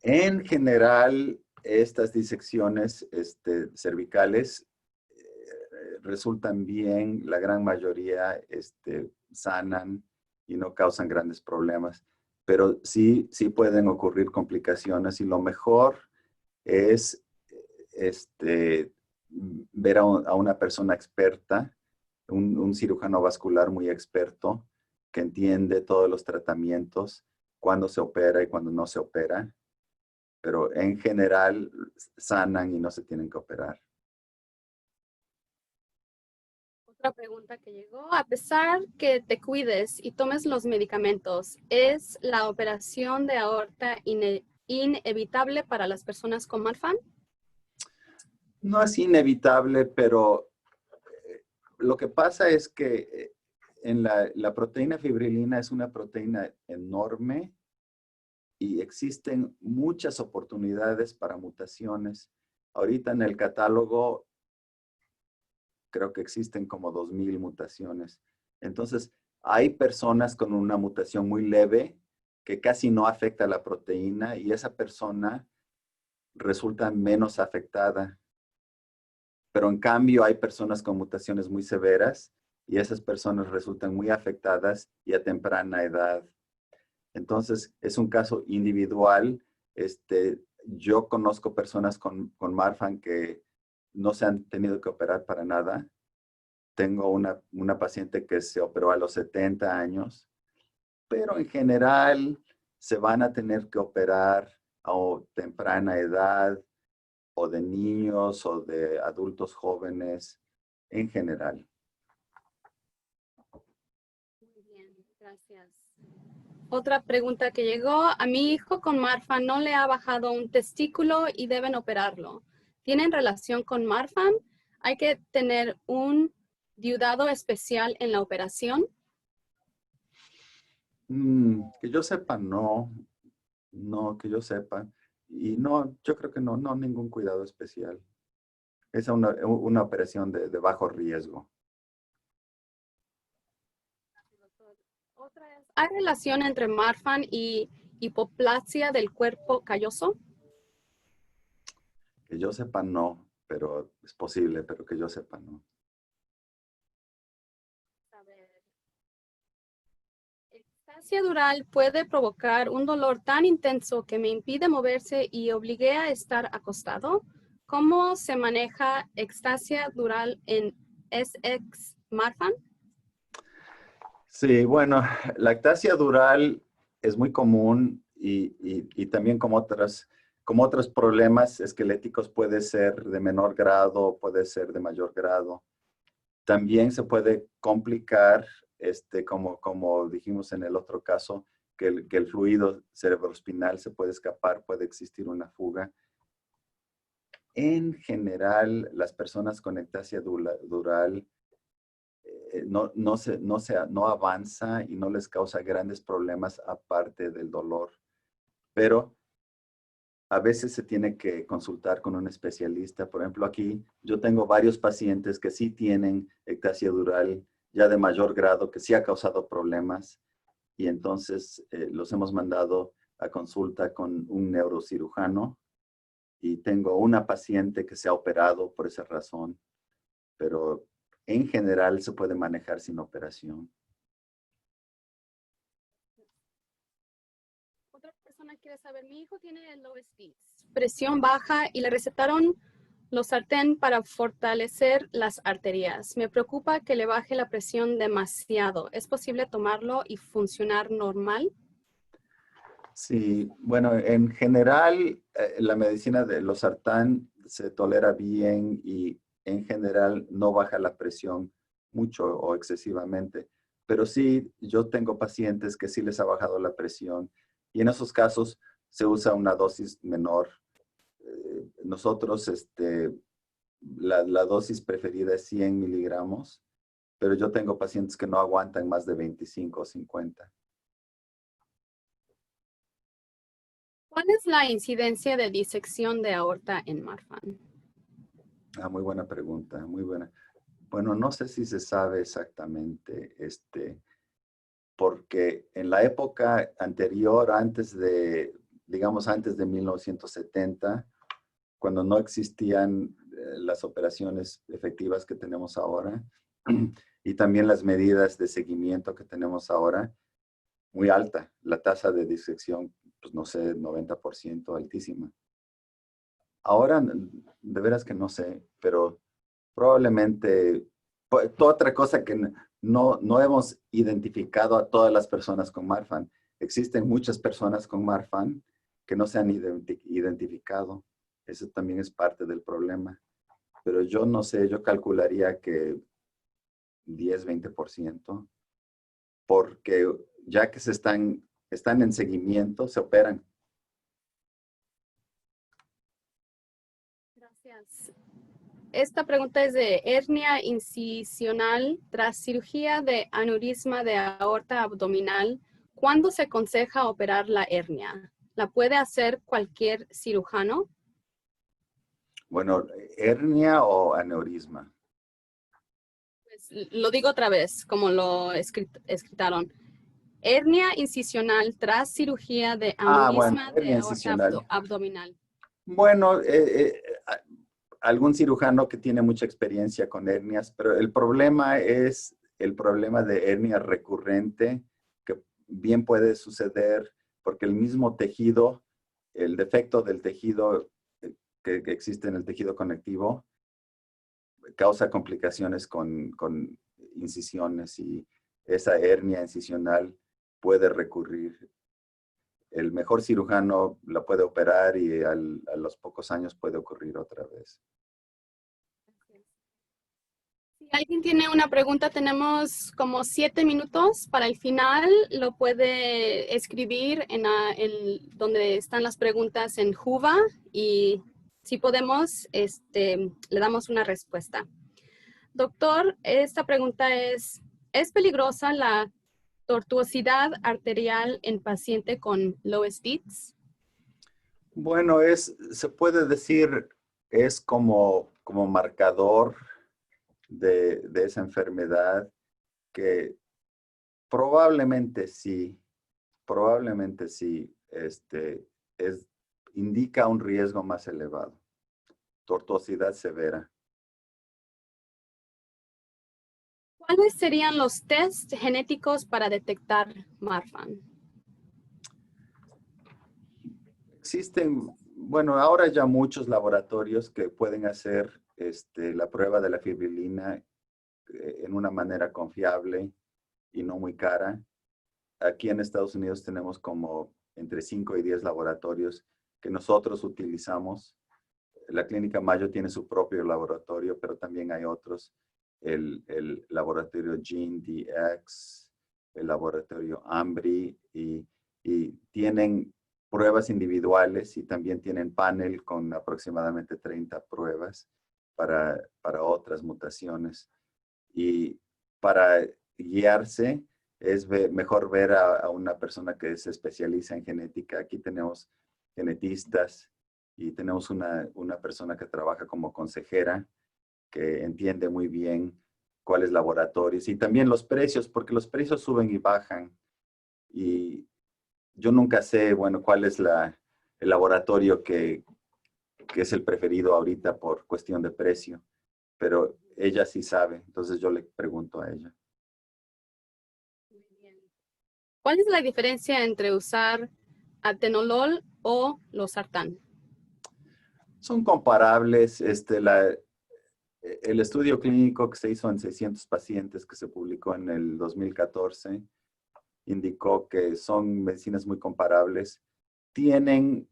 En general, estas disecciones cervicales resultan bien, la gran mayoría sanan y no causan grandes problemas, pero sí pueden ocurrir complicaciones y lo mejor es ver a una persona experta, un cirujano vascular muy experto que entiende todos los tratamientos, cuándo se opera y cuándo no se opera, pero en general sanan y no se tienen que operar. Otra pregunta que llegó, a pesar que te cuides y tomes los medicamentos, ¿es la operación de aorta inevitable para las personas con Marfan? No es inevitable, pero lo que pasa es que en la proteína fibrilina es una proteína enorme y existen muchas oportunidades para mutaciones. Ahorita en el catálogo creo que existen como 2000 mutaciones. Entonces, hay personas con una mutación muy leve que casi no afecta a la proteína y esa persona resulta menos afectada. Pero en cambio hay personas con mutaciones muy severas y esas personas resultan muy afectadas y a temprana edad. Entonces, es un caso individual. Yo conozco personas con Marfan que no se han tenido que operar para nada. Tengo una paciente que se operó a los 70 años, pero en general se van a tener que operar a temprana edad o de niños o de adultos jóvenes en general. Muy bien, gracias. Otra pregunta que llegó, a mi hijo con Marfan no le ha bajado un testículo y deben operarlo. ¿Tienen relación con Marfan? ¿Hay que tener un diudado especial en la operación? Que yo sepa, no. No, que yo sepa. Y no, yo creo que no, ningún cuidado especial. Es una operación de bajo riesgo. Otra es, ¿hay relación entre Marfan y hipoplasia del cuerpo calloso? Que yo sepa, no, pero es posible, pero que yo sepa, no. A ver. Ectasia dural puede provocar un dolor tan intenso que me impide moverse y obligue a estar acostado. ¿Cómo se maneja ectasia dural en SX Marfan? Sí, bueno, lactasia dural es muy común y también como otros problemas esqueléticos puede ser de menor grado, puede ser de mayor grado. También se puede complicar, como dijimos en el otro caso, que el fluido cerebroespinal se puede escapar, puede existir una fuga. En general, las personas con ectasia dural no avanza y no les causa grandes problemas aparte del dolor. Pero a veces se tiene que consultar con un especialista. Por ejemplo, aquí yo tengo varios pacientes que sí tienen ectasia dural ya de mayor grado, que sí ha causado problemas y entonces los hemos mandado a consulta con un neurocirujano y tengo una paciente que se ha operado por esa razón, pero en general se puede manejar sin operación. Otra persona quiere saber, mi hijo tiene el OSD, presión baja y le recetaron losartán para fortalecer las arterias. Me preocupa que le baje la presión demasiado. ¿Es posible tomarlo y funcionar normal? Sí, bueno, en general la medicina de losartán se tolera bien y en general no baja la presión mucho o excesivamente. Pero sí, yo tengo pacientes que sí les ha bajado la presión y en esos casos se usa una dosis menor. Nosotros, la dosis preferida es 100 miligramos, pero yo tengo pacientes que no aguantan más de 25 o 50. ¿Cuál es la incidencia de disección de aorta en Marfan? Ah, muy buena pregunta, muy buena. Bueno, no sé si se sabe exactamente, porque en la época anterior, digamos antes de 1970, cuando no existían las operaciones efectivas que tenemos ahora y también las medidas de seguimiento que tenemos ahora, muy alta. La tasa de disección, pues no sé, 90%, altísima. Ahora, de veras que no sé, pero probablemente, otra cosa que no hemos identificado a todas las personas con Marfan. Existen muchas personas con Marfan que no se han identificado. Eso también es parte del problema. Pero yo no sé, yo calcularía que 10-20%, porque ya que están en seguimiento, se operan. Gracias. Esta pregunta es de hernia incisional tras cirugía de aneurisma de aorta abdominal. ¿Cuándo se aconseja operar la hernia? ¿La puede hacer cualquier cirujano? Bueno, hernia o aneurisma. Pues, lo digo otra vez, como lo escritaron. Hernia incisional tras cirugía de Bueno, aneurisma de hernia aorta incisional. abdominal. Bueno, algún cirujano que tiene mucha experiencia con hernias, pero el problema es el problema de hernia recurrente, que bien puede suceder porque el mismo tejido, el defecto del tejido que existe en el tejido conectivo, causa complicaciones con incisiones y esa hernia incisional puede recurrir. El mejor cirujano la puede operar y a los pocos años puede ocurrir otra vez. Si alguien tiene una pregunta, tenemos como 7 minutos para el final. Lo puede escribir en donde están las preguntas en Juva y si podemos, le damos una respuesta. Doctor, esta pregunta ¿es peligrosa la tortuosidad arterial en paciente con Loeys Dietz? Bueno, se puede decir, es como marcador de esa enfermedad que probablemente sí, indica un riesgo más elevado, tortuosidad severa. ¿Cuáles serían los test genéticos para detectar Marfan? Existen, bueno, ahora ya muchos laboratorios que pueden hacer la prueba de la fibrilina en una manera confiable y no muy cara. Aquí en Estados Unidos tenemos como entre 5 y 10 laboratorios que nosotros utilizamos. La Clínica Mayo tiene su propio laboratorio, pero también hay otros. El laboratorio GeneDx, el laboratorio Ambry, y tienen pruebas individuales y también tienen panel con aproximadamente 30 pruebas para otras mutaciones. Y para guiarse es mejor ver a una persona que se especializa en genética. Aquí tenemos genetistas y tenemos una persona que trabaja como consejera que entiende muy bien cuáles laboratorios y también los precios, porque los precios suben y bajan. Y yo nunca sé, bueno, cuál es el laboratorio que es el preferido ahorita por cuestión de precio, pero ella sí sabe, entonces yo le pregunto a ella. ¿Cuál es la diferencia entre usar atenolol o losartán? Son comparables. El estudio clínico que se hizo en 600 pacientes que se publicó en el 2014 indicó que son medicinas muy comparables. Tienen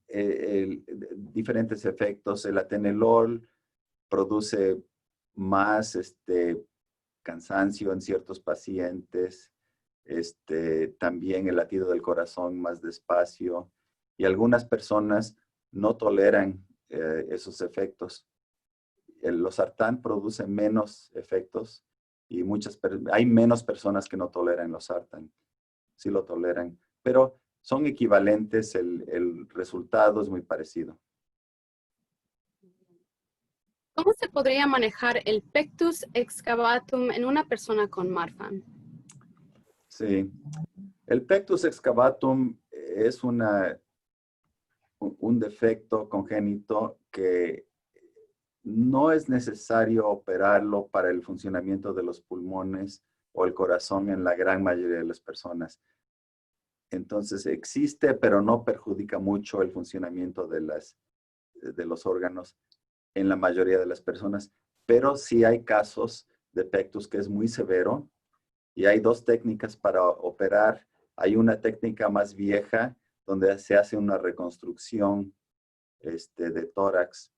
diferentes efectos. El atenolol produce más cansancio en ciertos pacientes, también el latido del corazón más despacio, y algunas personas no toleran esos efectos. El losartán produce menos efectos y hay menos personas que no toleran losartán. Sí lo toleran, pero son equivalentes, el resultado es muy parecido. ¿Cómo se podría manejar el pectus excavatum en una persona con Marfan? Sí, el pectus excavatum es un defecto congénito que no es necesario operarlo para el funcionamiento de los pulmones o el corazón en la gran mayoría de las personas. Entonces existe, pero no perjudica mucho el funcionamiento de los órganos en la mayoría de las personas. Pero sí hay casos de pectus que es muy severo y hay dos técnicas para operar. Hay una técnica más vieja donde se hace una reconstrucción de tórax.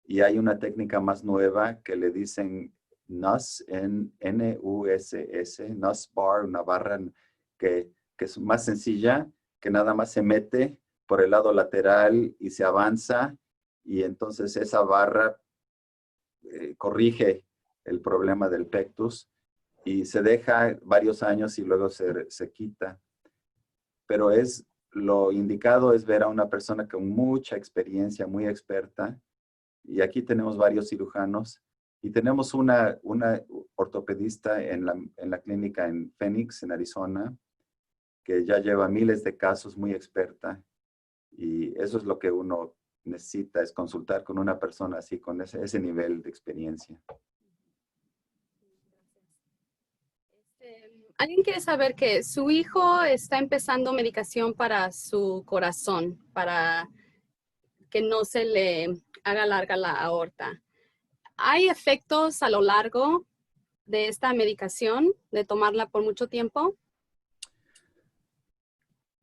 Y hay una técnica más nueva que le dicen NUS, N-U-S-S, NUS bar, una barra que es más sencilla, que nada más se mete por el lado lateral y se avanza y entonces esa barra corrige el problema del pectus y se deja varios años y luego se quita. Pero lo indicado es ver a una persona con mucha experiencia, muy experta, y aquí tenemos varios cirujanos, y tenemos una ortopedista en la clínica en Phoenix, en Arizona, que ya lleva miles de casos, muy experta, y eso es lo que uno necesita, es consultar con una persona así, con ese nivel de experiencia. Alguien quiere saber que su hijo está empezando medicación para su corazón, para que no se le haga larga la aorta. ¿Hay efectos a lo largo de esta medicación, de tomarla por mucho tiempo?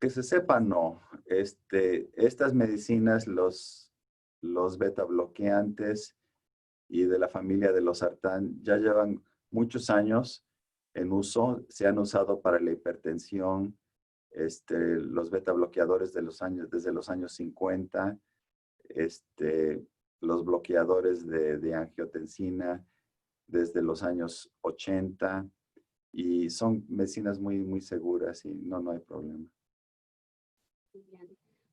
Que se sepa, no. Estas medicinas, los beta bloqueantes y de la familia de los sartán, ya llevan muchos en uso. Se han usado para la hipertensión, los beta bloqueadores desde los años 50, los bloqueadores de angiotensina desde los años 80, y son medicinas muy, muy seguras y no hay problema.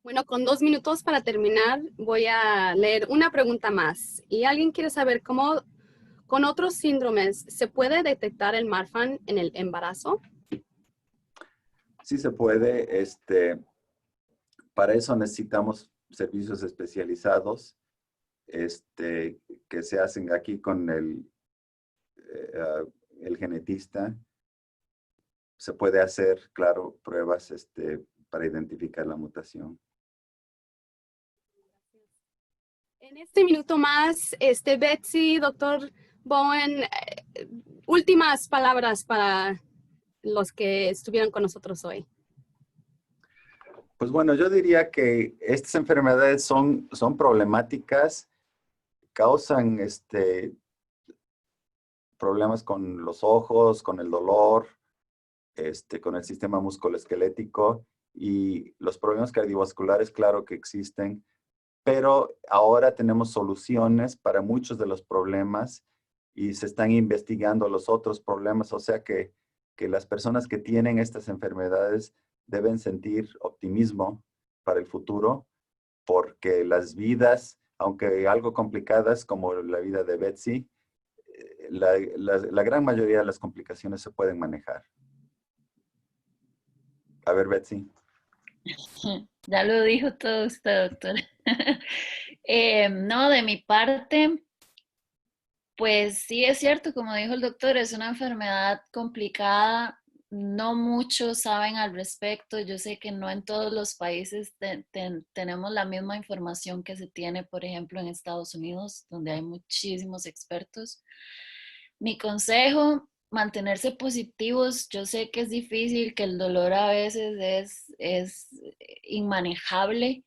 Bueno, con 2 minutos para terminar, voy a leer una pregunta más. Y alguien quiere saber cómo, con otros síndromes, ¿se puede detectar el Marfan en el embarazo? Sí se puede. Para eso necesitamos servicios especializados que se hacen aquí con el genetista. Se puede hacer, claro, pruebas para identificar la mutación. En este minuto más, Betsy, doctor Bowen, últimas palabras para los que estuvieron con nosotros hoy. Pues bueno, yo diría que estas enfermedades son problemáticas, causan problemas con los ojos, con el dolor, con el sistema musculoesquelético, y los problemas cardiovasculares, claro que existen, pero ahora tenemos soluciones para muchos de los problemas y se están investigando los otros problemas, o sea que las personas que tienen estas enfermedades deben sentir optimismo para el futuro, porque las vidas, aunque algo complicadas como la vida de Betsy, la gran mayoría de las complicaciones se pueden manejar. A ver, Betsy. Ya lo dijo todo usted, doctor. No, de mi parte, pues sí es cierto, como dijo el doctor, es una enfermedad complicada. No muchos saben al respecto. Yo sé que no en todos los países tenemos la misma información que se tiene, por ejemplo, en Estados Unidos, donde hay muchísimos expertos. Mi consejo, mantenerse positivos. Yo sé que es difícil, que el dolor a veces es inmanejable,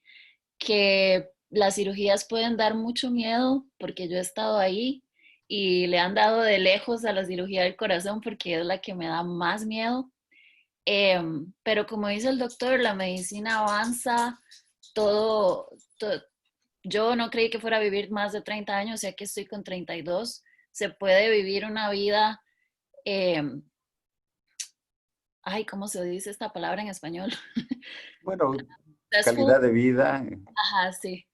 que las cirugías pueden dar mucho miedo, porque yo he estado ahí y le han dado de lejos a la cirugía del corazón porque es la que me da más miedo. Pero como dice el doctor, la medicina avanza, todo, yo no creí que fuera a vivir más de 30 años, ya que estoy con 32. Se puede vivir una vida, ¿cómo se dice esta palabra en español? Bueno, calidad de vida. Ajá, sí.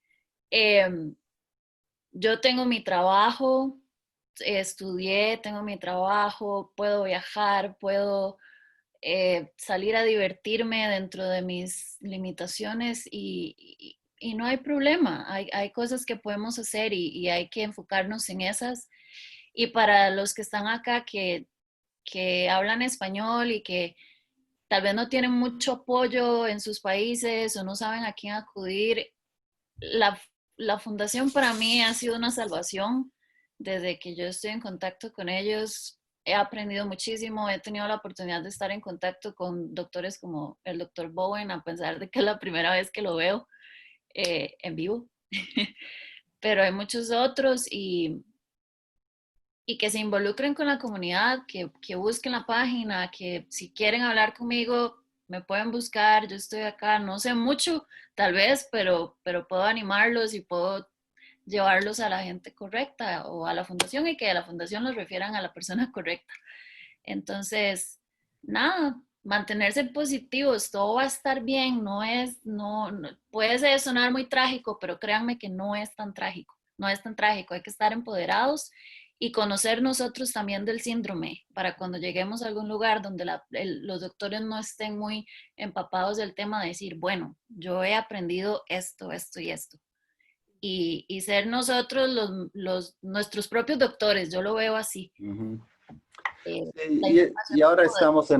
Yo tengo mi trabajo, estudié, tengo mi trabajo, puedo viajar, puedo salir a divertirme dentro de mis limitaciones y no hay problema. Hay cosas que podemos hacer y hay que enfocarnos en esas. Y para los que están acá que hablan español y que tal vez no tienen mucho apoyo en sus países o no saben a quién acudir, la fundación para mí ha sido una salvación. Desde que yo estoy en contacto con ellos, he aprendido muchísimo, he tenido la oportunidad de estar en contacto con doctores como el doctor Bowen, a pesar de que es la primera vez que lo veo en vivo. Pero hay muchos otros y que se involucren con la comunidad, que busquen la página, que si quieren hablar conmigo, me pueden buscar, yo estoy acá, no sé mucho tal vez, pero puedo animarlos y puedo llevarlos a la gente correcta o a la fundación y que de la fundación los refieran a la persona correcta. Entonces, nada, mantenerse positivos, todo va a estar bien, puede sonar muy trágico, pero créanme que no es tan trágico, no es tan trágico, hay que estar empoderados y conocer nosotros también del síndrome para cuando lleguemos a algún lugar donde los doctores no estén muy empapados del tema, de decir, bueno, yo he aprendido esto, esto y esto. Y ser nosotros nuestros propios doctores, yo lo veo así. Uh-huh. Sí, y ahora estamos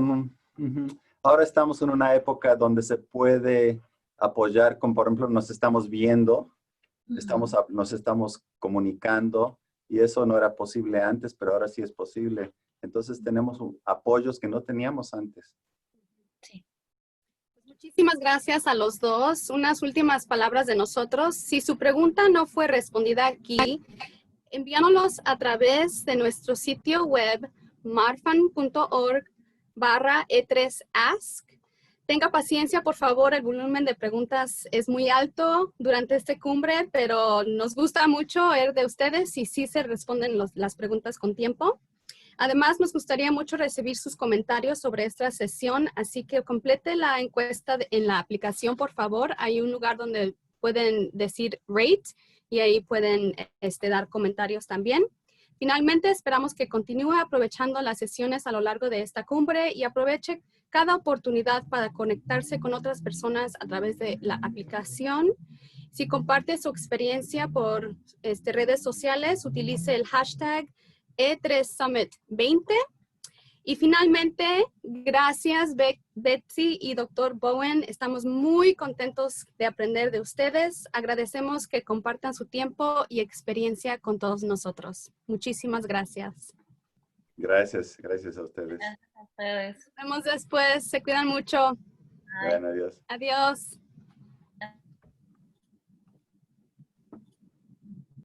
ahora estamos en una época donde se puede apoyar, como por ejemplo nos estamos viendo, nos estamos comunicando, y eso no era posible antes, pero ahora sí es posible. Entonces tenemos apoyos que no teníamos antes. Sí. Muchísimas gracias a los dos. Unas últimas palabras de nosotros. Si su pregunta no fue respondida aquí, envíanos a través de nuestro sitio web marfan.org/E3Ask. Tenga paciencia, por favor, el volumen de preguntas es muy alto durante esta cumbre, pero nos gusta mucho oír de ustedes y sí se responden las preguntas con tiempo. Además, nos gustaría mucho recibir sus comentarios sobre esta sesión, así que complete la encuesta en la aplicación, por favor. Hay un lugar donde pueden decir rate y ahí pueden dar comentarios también. Finalmente, esperamos que continúe aprovechando las sesiones a lo largo de esta cumbre y aproveche cada oportunidad para conectarse con otras personas a través de la aplicación. Si comparte su experiencia por redes sociales, utilice el hashtag E3Summit20. Y finalmente, gracias Betsy y Dr. Bowen. Estamos muy contentos de aprender de ustedes. Agradecemos que compartan su tiempo y experiencia con todos nosotros. Muchísimas gracias. Gracias a ustedes. Gracias a ustedes. Nos vemos después. Se cuidan mucho. Bueno, adiós. Adiós.